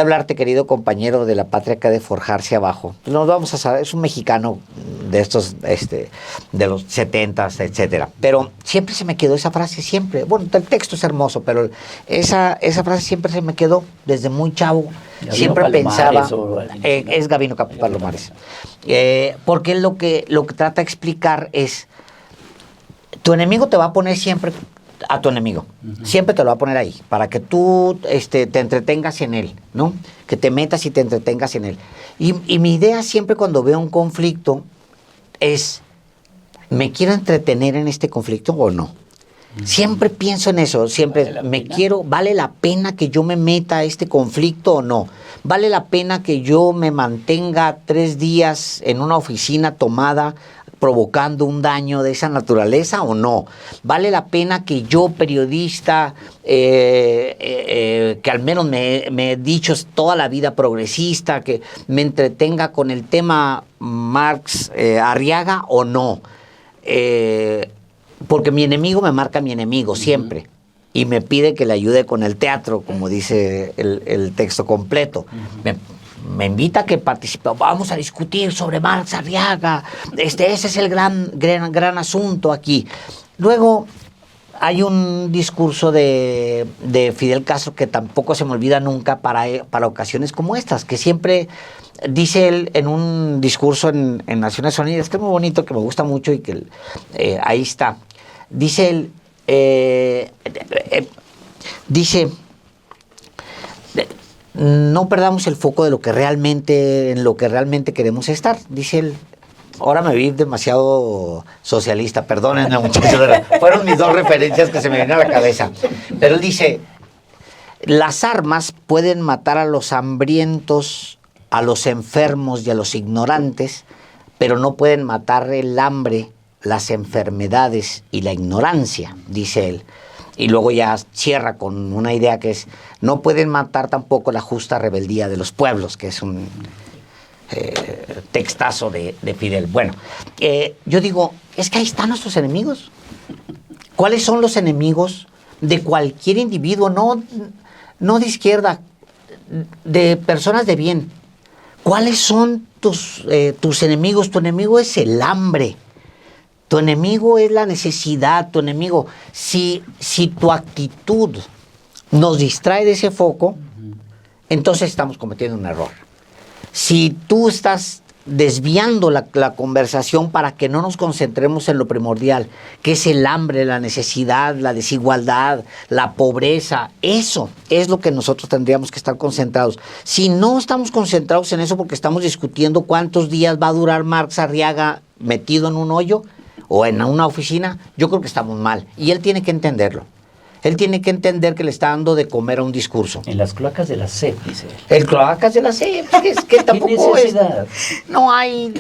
hablarte, querido compañero de la patria que ha de forjarse abajo. Nos vamos a saber, es un mexicano de estos, de los 70s, etcétera. Pero siempre se me quedó esa frase, siempre. Bueno, el texto es hermoso, pero esa frase siempre se me quedó desde muy chavo. Gabino Siempre Palomares pensaba, es Gabino Palomares. Porque lo que trata de explicar es, tu enemigo te va a poner siempre a tu enemigo. Siempre te lo va a poner ahí, para que tú te entretengas en él, ¿no? Que te metas y te entretengas en él. Y mi idea siempre cuando veo un conflicto es, ¿me quiero entretener en este conflicto o no? Siempre pienso en eso, siempre ¿vale la pena que yo me meta a este conflicto o no? ¿Vale la pena que yo me mantenga 3 días en una oficina tomada provocando un daño de esa naturaleza o no? ¿Vale la pena que yo, periodista, que al menos me he dicho toda la vida progresista, que me entretenga con el tema Marx Arriaga o no? Porque mi enemigo me marca mi enemigo siempre. Y me pide que le ayude con el teatro, como dice el texto completo. Me invita a que participe. Vamos a discutir sobre Marx Arriaga. Ese es el gran asunto aquí. Luego hay un discurso de Fidel Castro que tampoco se me olvida nunca para ocasiones como estas, que siempre dice él en un discurso en Naciones Unidas, que es muy bonito, que me gusta mucho y que ahí está. Dice él, dice, no perdamos el foco de en lo que realmente queremos estar. Dice él, ahora me vi demasiado socialista, perdónenme muchachos, fueron mis dos referencias que se me vienen a la cabeza. Pero él dice, las armas pueden matar a los hambrientos, a los enfermos y a los ignorantes, pero no pueden matar el hambre, las enfermedades y la ignorancia, dice él. Y luego ya cierra con una idea que es, no pueden matar tampoco la justa rebeldía de los pueblos, que es un textazo de Fidel. Bueno, yo digo, es que ahí están nuestros enemigos. ¿Cuáles son los enemigos de cualquier individuo? No de izquierda, de personas de bien. ¿Cuáles son tus enemigos? Tu enemigo es el hambre. Tu enemigo es la necesidad, tu enemigo. Si tu actitud nos distrae de ese foco, entonces estamos cometiendo un error. Si tú estás desviando la conversación para que no nos concentremos en lo primordial, que es el hambre, la necesidad, la desigualdad, la pobreza, eso es lo que nosotros tendríamos que estar concentrados. Si no estamos concentrados en eso porque estamos discutiendo cuántos días va a durar Marx Arriaga metido en un hoyo, o en una oficina, yo creo que estamos mal. Y él tiene que entenderlo. Él tiene que entender que le está dando de comer a un discurso. En las cloacas de la SEP, dice él. El cloacas de la SEP, es que tampoco es. No hay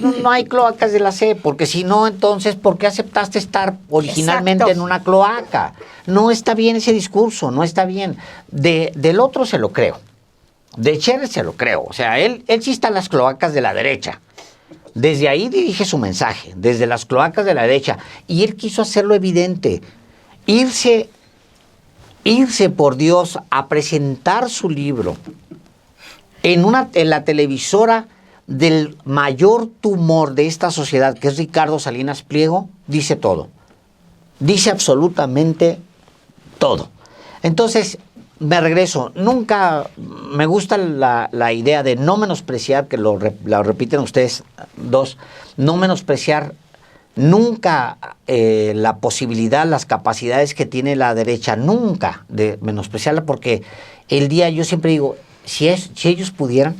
cloacas de la SEP, porque si no, entonces, ¿por qué aceptaste estar originalmente en una cloaca? No está bien ese discurso, no está bien. Del otro se lo creo. De Scherer se lo creo. O sea, él sí está en las cloacas de la derecha. Desde ahí dirige su mensaje, desde las cloacas de la derecha. Y él quiso hacerlo evidente. Irse por Dios a presentar su libro en la televisora del mayor tumor de esta sociedad, que es Ricardo Salinas Pliego, dice todo. Dice absolutamente todo. Entonces, me regreso. Nunca me gusta la idea de no menospreciar, que lo repiten ustedes dos, no menospreciar nunca la posibilidad, las capacidades que tiene la derecha, nunca de menospreciarla, porque yo siempre digo, si ellos pudieran,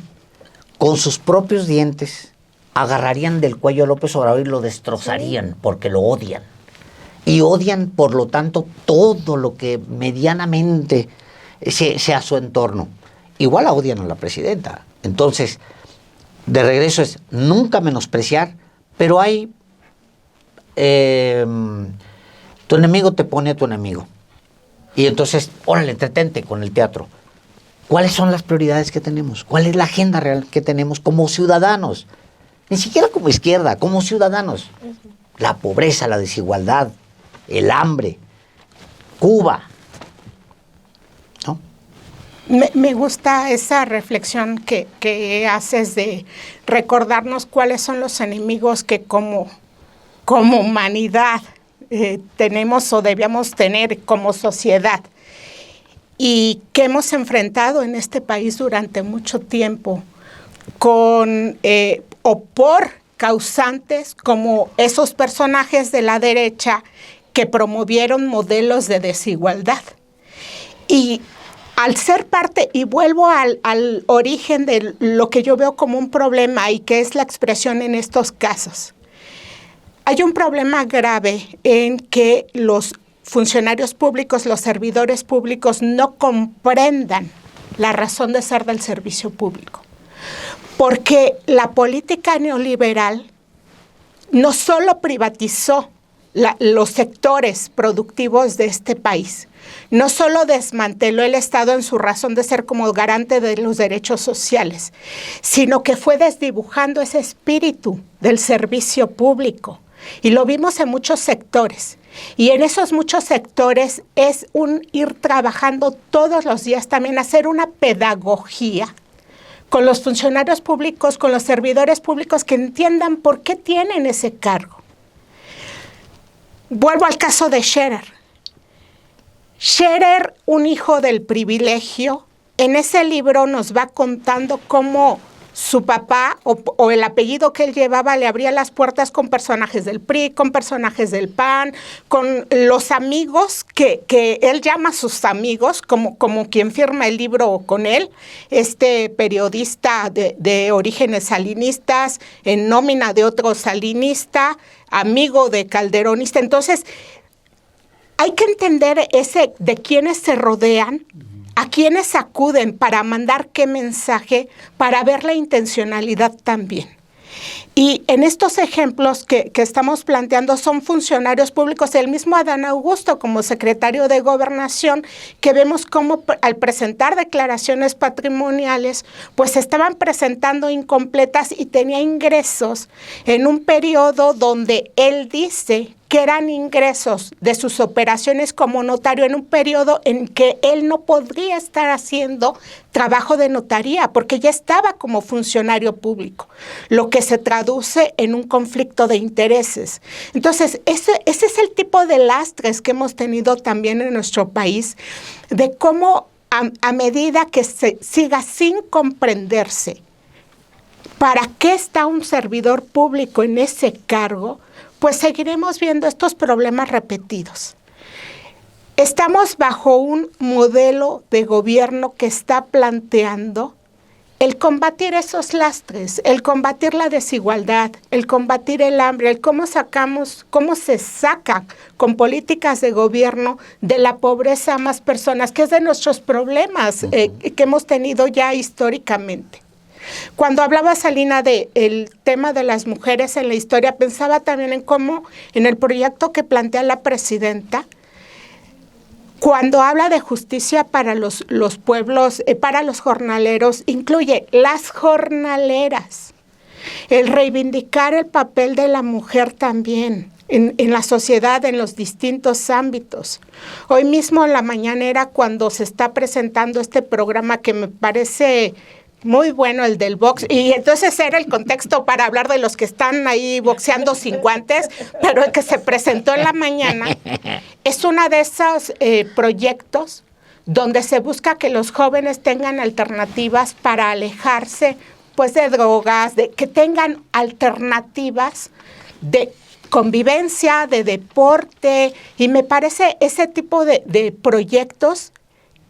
con sus propios dientes, agarrarían del cuello a López Obrador y lo destrozarían, porque lo odian. Y odian, por lo tanto, todo lo que medianamente sea su entorno. Igual odian a la presidenta. Entonces, de regreso es nunca menospreciar, pero hay tu enemigo te pone a tu enemigo. Y entonces, órale, entretente con el teatro. ¿Cuáles son las prioridades que tenemos? ¿Cuál es la agenda real que tenemos como ciudadanos? Ni siquiera como izquierda, como ciudadanos. La pobreza, la desigualdad, el hambre, Cuba. ¿No? Me gusta esa reflexión que haces de recordarnos cuáles son los enemigos que como humanidad tenemos o debíamos tener como sociedad y que hemos enfrentado en este país durante mucho tiempo con o por causantes como esos personajes de la derecha que promovieron modelos de desigualdad. Y al ser parte, y vuelvo al origen de lo que yo veo como un problema y que es la expresión en estos casos, hay un problema grave en que los funcionarios públicos, los servidores públicos no comprendan la razón de ser del servicio público. Porque la política neoliberal no solo privatizó los sectores productivos de este país, no solo desmanteló el Estado en su razón de ser como garante de los derechos sociales, sino que fue desdibujando ese espíritu del servicio público. Y lo vimos en muchos sectores. Y en esos muchos sectores es un ir trabajando todos los días también, hacer una pedagogía con los funcionarios públicos, con los servidores públicos, que entiendan por qué tienen ese cargo. Vuelvo al caso de Scherer. Scherer, un hijo del privilegio, en ese libro nos va contando cómo su papá o el apellido que él llevaba le abría las puertas con personajes del PRI, con personajes del PAN, con los amigos que él llama sus amigos, como quien firma el libro con él, este periodista de orígenes salinistas, en nómina de otro salinista, amigo de calderonista. Entonces, hay que entender de quiénes se rodean, a quiénes acuden para mandar qué mensaje, para ver la intencionalidad también. Y en estos ejemplos que estamos planteando son funcionarios públicos, el mismo Adán Augusto como secretario de Gobernación, que vemos cómo al presentar declaraciones patrimoniales, pues estaban presentando incompletas y tenía ingresos en un periodo donde él dice que eran ingresos de sus operaciones como notario en un periodo en que él no podría estar haciendo trabajo de notaría porque ya estaba como funcionario público, lo que se traduce en un conflicto de intereses. Entonces, ese es el tipo de lastres que hemos tenido también en nuestro país, de cómo a medida que se siga sin comprenderse para qué está un servidor público en ese cargo, pues seguiremos viendo estos problemas repetidos. Estamos bajo un modelo de gobierno que está planteando el combatir esos lastres, el combatir la desigualdad, el combatir el hambre, el cómo se saca con políticas de gobierno de la pobreza a más personas, que es de nuestros problemas que hemos tenido ya históricamente. Cuando hablaba Salina del tema de las mujeres en la historia, pensaba también en cómo en el proyecto que plantea la presidenta, cuando habla de justicia para los pueblos, para los jornaleros, incluye las jornaleras, el reivindicar el papel de la mujer también en la sociedad, en los distintos ámbitos. Hoy mismo en la mañanera, cuando se está presentando este programa que me parece muy bueno, el del box, y entonces era el contexto para hablar de los que están ahí boxeando sin guantes, pero el que se presentó en la mañana es uno de esos proyectos donde se busca que los jóvenes tengan alternativas para alejarse pues de drogas, de que tengan alternativas de convivencia, de deporte, y me parece ese tipo de proyectos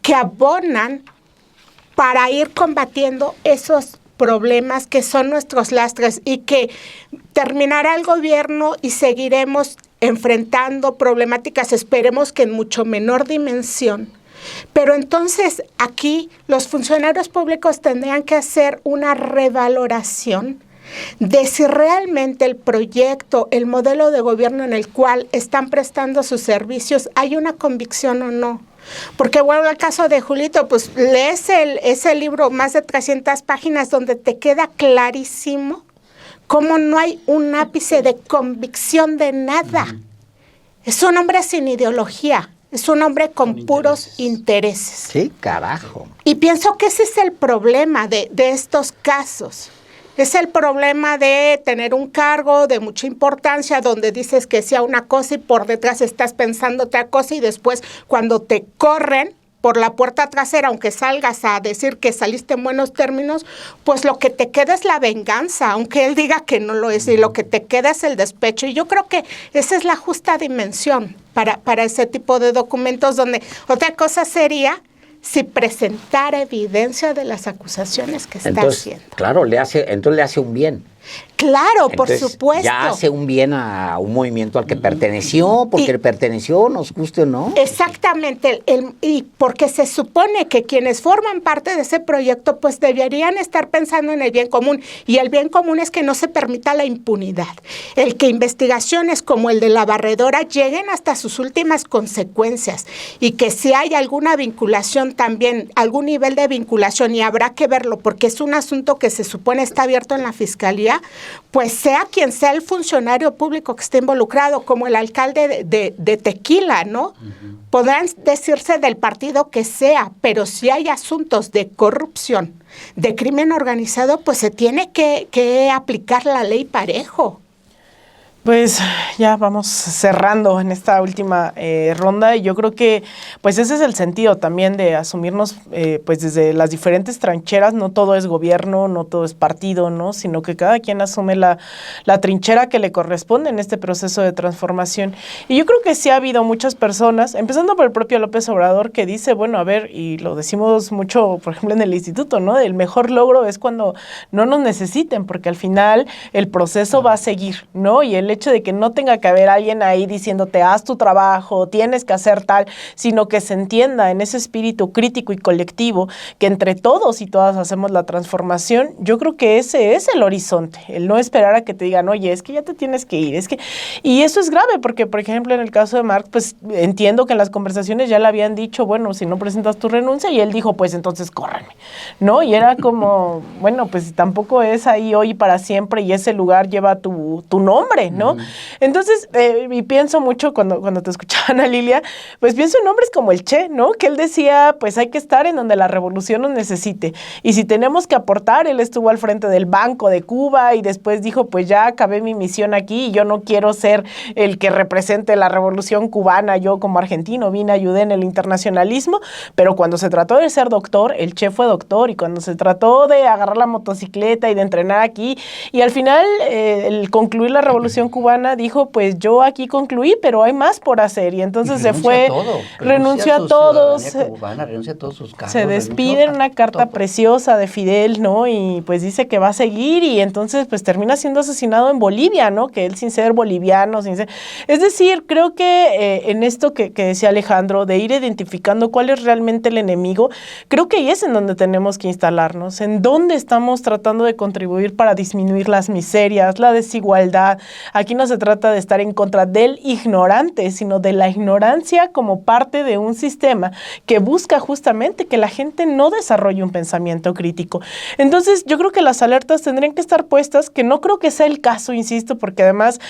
que abonan para ir combatiendo esos problemas que son nuestros lastres y que terminará el gobierno y seguiremos enfrentando problemáticas, esperemos que en mucho menor dimensión. Pero entonces aquí los funcionarios públicos tendrían que hacer una revaloración de si realmente el proyecto, el modelo de gobierno en el cual están prestando sus servicios, hay una convicción o no. Porque bueno, el caso de Julito, pues lees ese libro, más de 300 páginas, donde te queda clarísimo cómo no hay un ápice de convicción de nada. Es un hombre sin ideología, es un hombre con puros intereses. Sí, carajo. Y pienso que ese es el problema de estos casos. Es el problema de tener un cargo de mucha importancia donde dices que sea una cosa y por detrás estás pensando otra cosa, y después cuando te corren por la puerta trasera, aunque salgas a decir que saliste en buenos términos, pues lo que te queda es la venganza, aunque él diga que no lo es, y lo que te queda es el despecho. Y yo creo que esa es la justa dimensión para ese tipo de documentos, donde otra cosa sería si presentara evidencia de las acusaciones que está haciendo. Claro, entonces le hace un bien. Claro, por Entonces, supuesto. ya hace un bien a un movimiento al que perteneció, porque perteneció, nos guste o no. Exactamente, y porque se supone que quienes forman parte de ese proyecto pues deberían estar pensando en el bien común, y el bien común es que no se permita la impunidad, el que investigaciones como el de la barredora lleguen hasta sus últimas consecuencias, y que si hay alguna vinculación también, algún nivel de vinculación, y habrá que verlo porque es un asunto que se supone está abierto en la Fiscalía, pues sea quien sea el funcionario público que esté involucrado, como el alcalde de Tequila, ¿no? Podrán decirse del partido que sea, pero si hay asuntos de corrupción, de crimen organizado, pues se tiene que aplicar la ley parejo. Pues ya vamos cerrando en esta última ronda, y yo creo que pues ese es el sentido también de asumirnos pues desde las diferentes trincheras. No todo es gobierno, no todo es partido, ¿no? Sino que cada quien asume la trinchera que le corresponde en este proceso de transformación. Y yo creo que sí ha habido muchas personas, empezando por el propio López Obrador, que dice, bueno, a ver, y lo decimos mucho, por ejemplo, en el instituto, ¿no? El mejor logro es cuando no nos necesiten, porque al final el proceso va a seguir, ¿no? Y el hecho de que no tenga que haber alguien ahí diciéndote haz tu trabajo, tienes que hacer tal, sino que se entienda en ese espíritu crítico y colectivo que entre todos y todas hacemos la transformación. Yo creo que ese es el horizonte, el no esperar a que te digan, oye, es que ya te tienes que ir, y eso es grave porque, por ejemplo, en el caso de Marc, pues entiendo que en las conversaciones ya le habían dicho, bueno, si no presentas tu renuncia, y él dijo, pues entonces córranme, ¿no? Y era como, bueno, pues tampoco es ahí hoy para siempre, y ese lugar lleva tu nombre, ¿no? Entonces, y pienso mucho cuando te escuchaba, Ana Lilia, pues pienso en nombres como el Che, ¿no? Que él decía, pues hay que estar en donde la revolución nos necesite. Y si tenemos que aportar, él estuvo al frente del Banco de Cuba y después dijo, pues ya acabé mi misión aquí y yo no quiero ser el que represente la revolución cubana. Yo como argentino vine, ayudé en el internacionalismo, pero cuando se trató de ser doctor, el Che fue doctor, y cuando se trató de agarrar la motocicleta y de entrenar aquí, y al final el concluir la revolución cubana, dijo, pues yo aquí concluí, pero hay más por hacer, y entonces se fue, renunció a todos, cubana, renuncia a todos sus cargos, se despide en una carta preciosa de Fidel, ¿no? Y pues dice que va a seguir, y entonces pues termina siendo asesinado en Bolivia, ¿no? Que él sin ser boliviano, sin ser... Es decir, creo que en esto que decía Alejandro, de ir identificando cuál es realmente el enemigo, creo que ahí es en donde tenemos que instalarnos, en dónde estamos tratando de contribuir para disminuir las miserias, la desigualdad. Aquí no se trata de estar en contra del ignorante, sino de la ignorancia como parte de un sistema que busca justamente que la gente no desarrolle un pensamiento crítico. Entonces, yo creo que las alertas tendrían que estar puestas, que no creo que sea el caso, insisto, porque además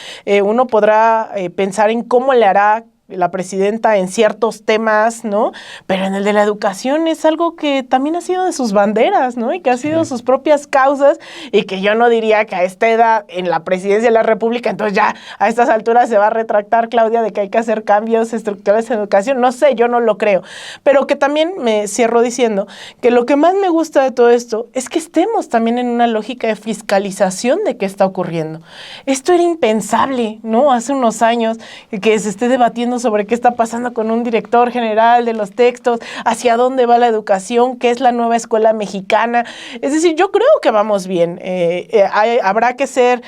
uno podrá pensar en cómo le hará la presidenta en ciertos temas, ¿no? Pero en el de la educación es algo que también ha sido de sus banderas, ¿no? Y que ha sido sus propias causas, y que yo no diría que a esta edad en la presidencia de la República, entonces ya a estas alturas se va a retractar Claudia de que hay que hacer cambios estructurales en educación. No sé, yo no lo creo. Pero que también me cierro diciendo que lo que más me gusta de todo esto es que estemos también en una lógica de fiscalización de qué está ocurriendo. Esto era impensable, ¿no? Hace unos años que se esté debatiendo sobre qué está pasando con un director general de los textos, hacia dónde va la educación, qué es la nueva escuela mexicana. Es decir, yo creo que vamos bien. Habrá que ser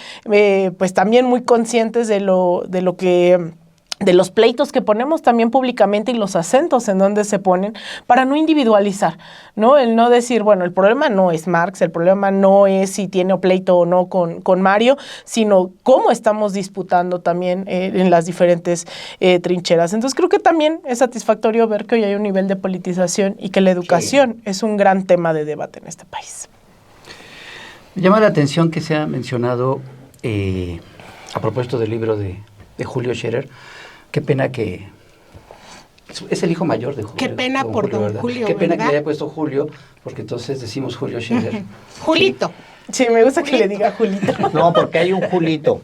pues también muy conscientes de lo que... de los pleitos que ponemos también públicamente y los acentos en donde se ponen, para no individualizar, ¿no? El no decir, bueno, el problema no es Marx, el problema no es si tiene pleito o no con Mario, sino cómo estamos disputando también en las diferentes trincheras. Entonces creo que también es satisfactorio ver que hoy hay un nivel de politización y que la educación es un gran tema de debate en este país. Me llama la atención que se ha mencionado, a propósito del libro de Julio Scherer. Qué pena que... Es el hijo mayor de Julio. Qué pena por don Julio, Qué pena ¿verdad? que le haya puesto Julio, porque entonces decimos Julio Scherer. Julito. Sí, me gusta que le diga Julito. No, porque hay un Julito.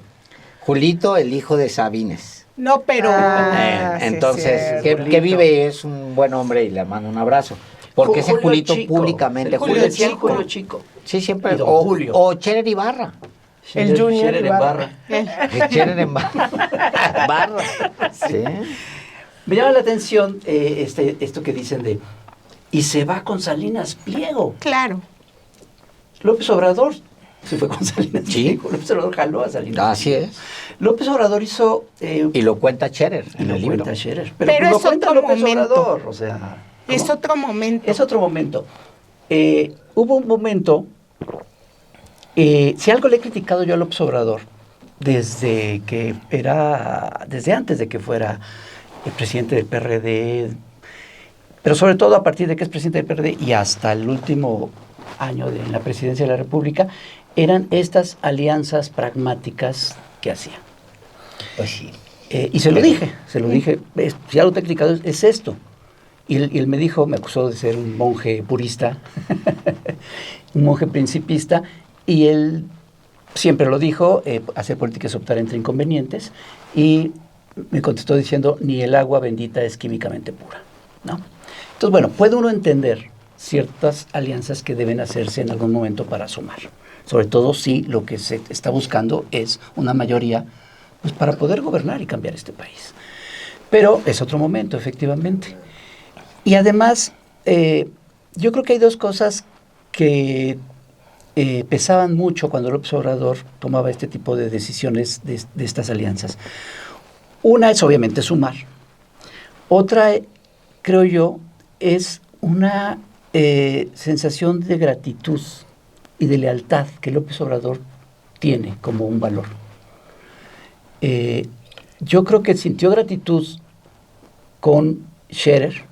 Julito, el hijo de Sabines. No, pero... Sí, Entonces, cierto. que vive, es un buen hombre y le mando un abrazo. Porque ese Julito Chico. públicamente... Julio Chico. Julio Chico. Sí, siempre. Y don Julio. O Scherer Ibarra. El Junior Scherer en Ibarra. barra. Scherer en Barra. Sí. Me llama la atención esto que dicen de... Y se va con Salinas Pliego. Claro. López Obrador Se fue con Salinas Sí. Pliego. López Obrador jaló a Salinas Así Pliego. es. López Obrador hizo... Y lo cuenta Scherer y en lo el libro. cuenta Scherer. Pero lo es cuenta otro López momento. Obrador, o sea... Es ¿cómo? otro momento. Es otro momento. Hubo un momento... si algo le he criticado yo a López Obrador, desde antes de que fuera el presidente del PRD, pero sobre todo a partir de que es presidente del PRD y hasta el último año de la presidencia de la República, eran estas alianzas pragmáticas que hacía. Pues sí. Y se lo dije, si algo te he criticado es esto. Y él me dijo, me acusó de ser un monje purista, un monje principista, y él siempre lo dijo, hacer política es optar entre inconvenientes, y me contestó diciendo, ni el agua bendita es químicamente pura, ¿no? Entonces, bueno, puede uno entender ciertas alianzas que deben hacerse en algún momento para sumar, sobre todo si lo que se está buscando es una mayoría, pues para poder gobernar y cambiar este país. Pero es otro momento, efectivamente. Y además, yo creo que hay dos cosas que pesaban mucho cuando López Obrador tomaba este tipo de decisiones de estas alianzas. Una es obviamente sumar. Otra, creo yo, es una sensación de gratitud y de lealtad que López Obrador tiene como un valor. Yo creo que sintió gratitud con Scherer,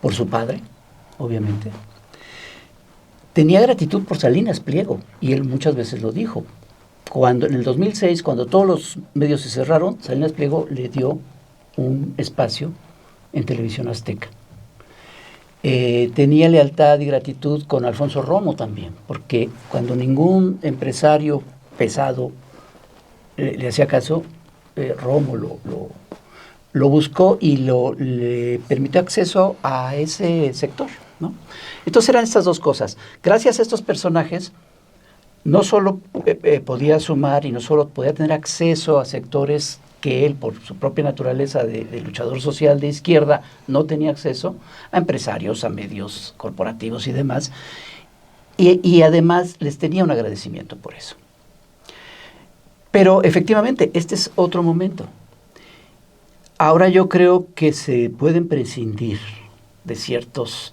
por su padre, obviamente. Tenía gratitud por Salinas Pliego, y él muchas veces lo dijo. Cuando en el 2006, cuando todos los medios se cerraron, Salinas Pliego le dio un espacio en Televisión Azteca. Tenía lealtad y gratitud con Alfonso Romo también, porque cuando ningún empresario pesado le hacía caso, Romo lo buscó y le permitió acceso a ese sector, ¿no? Entonces eran estas dos cosas. Gracias a estos personajes, no solo podía sumar y no solo podía tener acceso a sectores que él, por su propia naturaleza de luchador social de izquierda, no tenía acceso, a empresarios, a medios corporativos y demás, y además les tenía un agradecimiento por eso. Pero efectivamente, este es otro momento. Ahora yo creo que se pueden prescindir de ciertas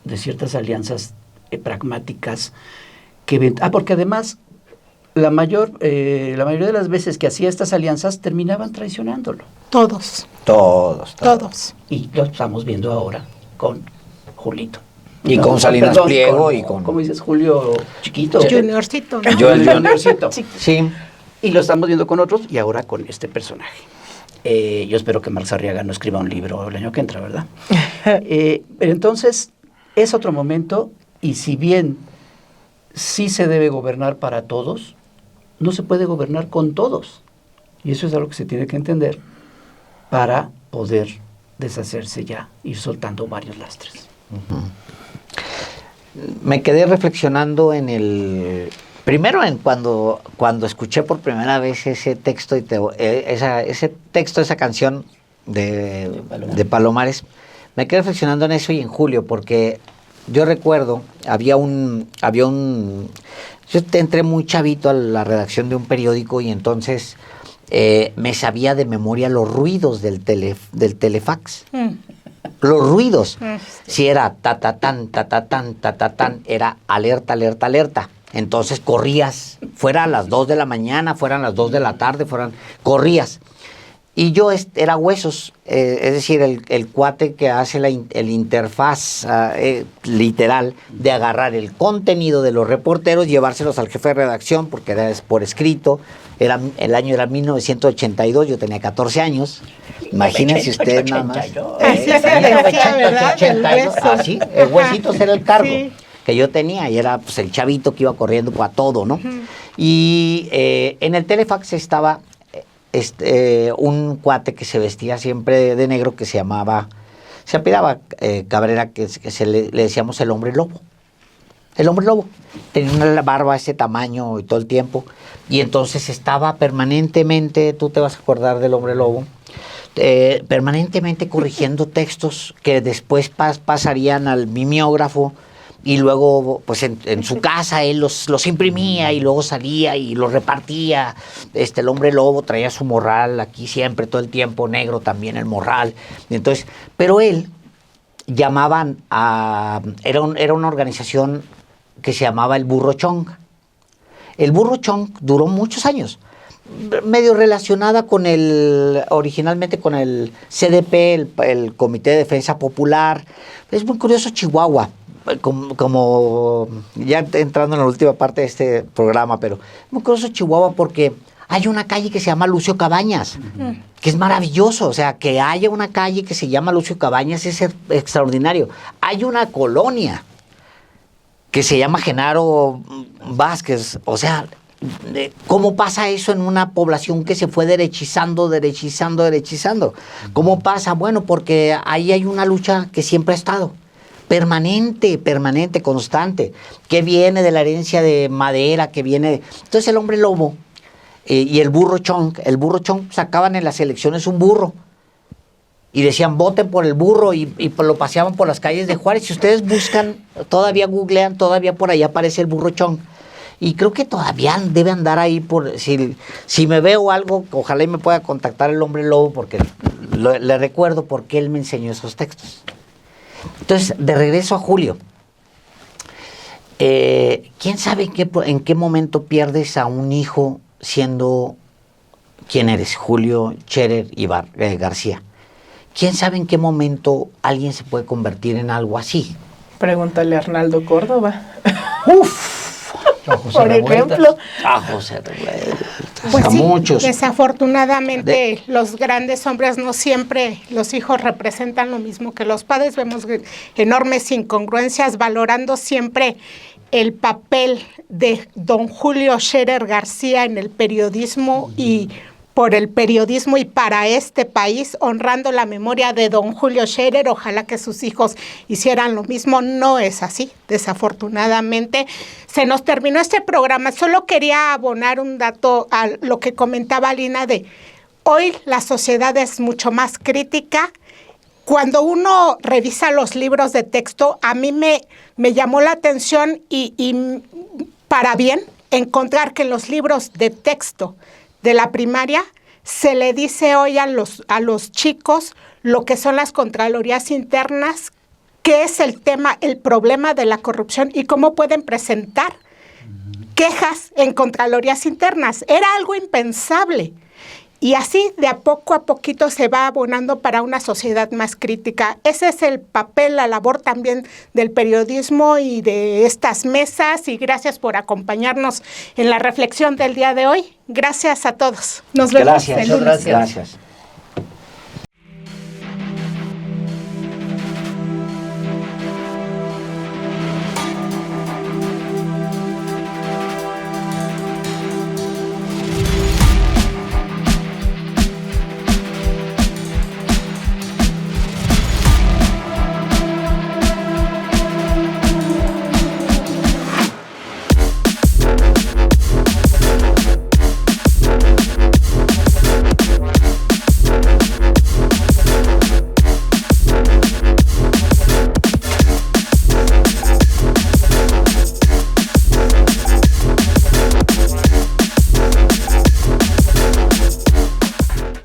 alianzas pragmáticas porque además la mayoría de las veces que hacía estas alianzas terminaban traicionándolo. Todos. Y lo estamos viendo ahora con Julito. Y con Salinas Pliego y con... ¿Cómo dices? Julio Chiquito. Juniorcito, ¿no? Yo el Juniorcito. Sí. Y lo estamos viendo con otros y ahora con este personaje. Yo espero que Marx Arriaga no escriba un libro el año que entra, ¿verdad? Pero entonces es otro momento, y si bien sí se debe gobernar para todos, no se puede gobernar con todos. Y eso es algo que se tiene que entender para poder deshacerse ya, ir soltando varios lastres. Uh-huh. Me quedé reflexionando primero en cuando escuché por primera vez ese texto esa canción de Palomares, me quedé reflexionando en eso y en Julio, porque yo recuerdo, yo entré muy chavito a la redacción de un periódico y entonces me sabía de memoria los ruidos del telefax. Los ruidos. Si era ta-ta-tan, ta-ta-tan, ta-ta-tan, era alerta, alerta, alerta. Entonces corrías, fuera a las 2 de la mañana, fueran las 2 de la tarde, corrías. Y yo era Huesos, es decir, el cuate que hace el interfaz literal de agarrar el contenido de los reporteros, llevárselos al jefe de redacción, porque era por escrito. El año era 1982, yo tenía 14 años. Imagínense usted nada más. Así se decía, ¿verdad? Así, el Huesitos era el cargo. Sí. Que yo tenía, y era pues el chavito que iba corriendo a todo, ¿no? Uh-huh. Y en el telefax estaba un cuate que se vestía siempre de negro, que se apellidaba Cabrera, que le decíamos el hombre lobo. El hombre lobo. Tenía una barba de ese tamaño y todo el tiempo. Y entonces estaba permanentemente, tú te vas a acordar del hombre lobo, permanentemente corrigiendo textos que después pasarían al mimeógrafo y luego pues en su casa él los imprimía y luego salía y los repartía. El hombre lobo traía su morral aquí siempre, todo el tiempo, negro también el morral. Entonces, pero él llamaban a... Era una organización que se llamaba el Burro Chong. El Burro Chong duró muchos años, medio relacionada con originalmente con el CDP, el Comité de Defensa Popular. Es muy curioso Chihuahua, como ya entrando en la última parte de este programa, pero muy curioso Chihuahua porque hay una calle que se llama Lucio Cabañas, que es maravilloso. O sea, que haya una calle que se llama Lucio Cabañas es extraordinario. Hay una colonia que se llama Genaro Vázquez. O sea, ¿cómo pasa eso en una población que se fue derechizando? ¿Cómo pasa? Bueno, porque ahí hay una lucha que siempre ha estado. Permanente, constante, que viene de la herencia de madera, que viene... Entonces el hombre lobo y el burro chong sacaban en las elecciones un burro y decían voten por el burro y lo paseaban por las calles de Juárez. Si ustedes buscan, todavía googlean, todavía por ahí aparece el burro chong. Y creo que todavía debe andar ahí por... Si me veo algo, ojalá y me pueda contactar el hombre lobo porque le recuerdo por qué él me enseñó esos textos. Entonces, de regreso a Julio. ¿Quién sabe en qué momento pierdes a un hijo siendo quien eres? Julio Scherer García. ¿Quién sabe en qué momento alguien se puede convertir en algo así? Pregúntale a Arnaldo Córdoba. ¡Uf! Por ejemplo. A José Revueltas. Pues a sí, muchos. Desafortunadamente, los grandes hombres no siempre los hijos representan lo mismo que los padres. Vemos enormes incongruencias, valorando siempre el papel de don Julio Scherer García en el periodismo y por el periodismo y para este país, honrando la memoria de don Julio Scherer. Ojalá que sus hijos hicieran lo mismo. No es así, desafortunadamente. Se nos terminó este programa. Solo quería abonar un dato a lo que comentaba Lina de hoy la sociedad es mucho más crítica. Cuando uno revisa los libros de texto, a mí me llamó la atención y para bien encontrar que en los libros de texto de la primaria se le dice hoy a los chicos lo que son las contralorías internas, qué es el problema de la corrupción y cómo pueden presentar quejas en contralorías internas. Era algo impensable. Y así, de a poquito, se va abonando para una sociedad más crítica. Ese es el papel, la labor también del periodismo y de estas mesas. Y gracias por acompañarnos en la reflexión del día de hoy. Gracias a todos. Nos vemos el lunes. Gracias.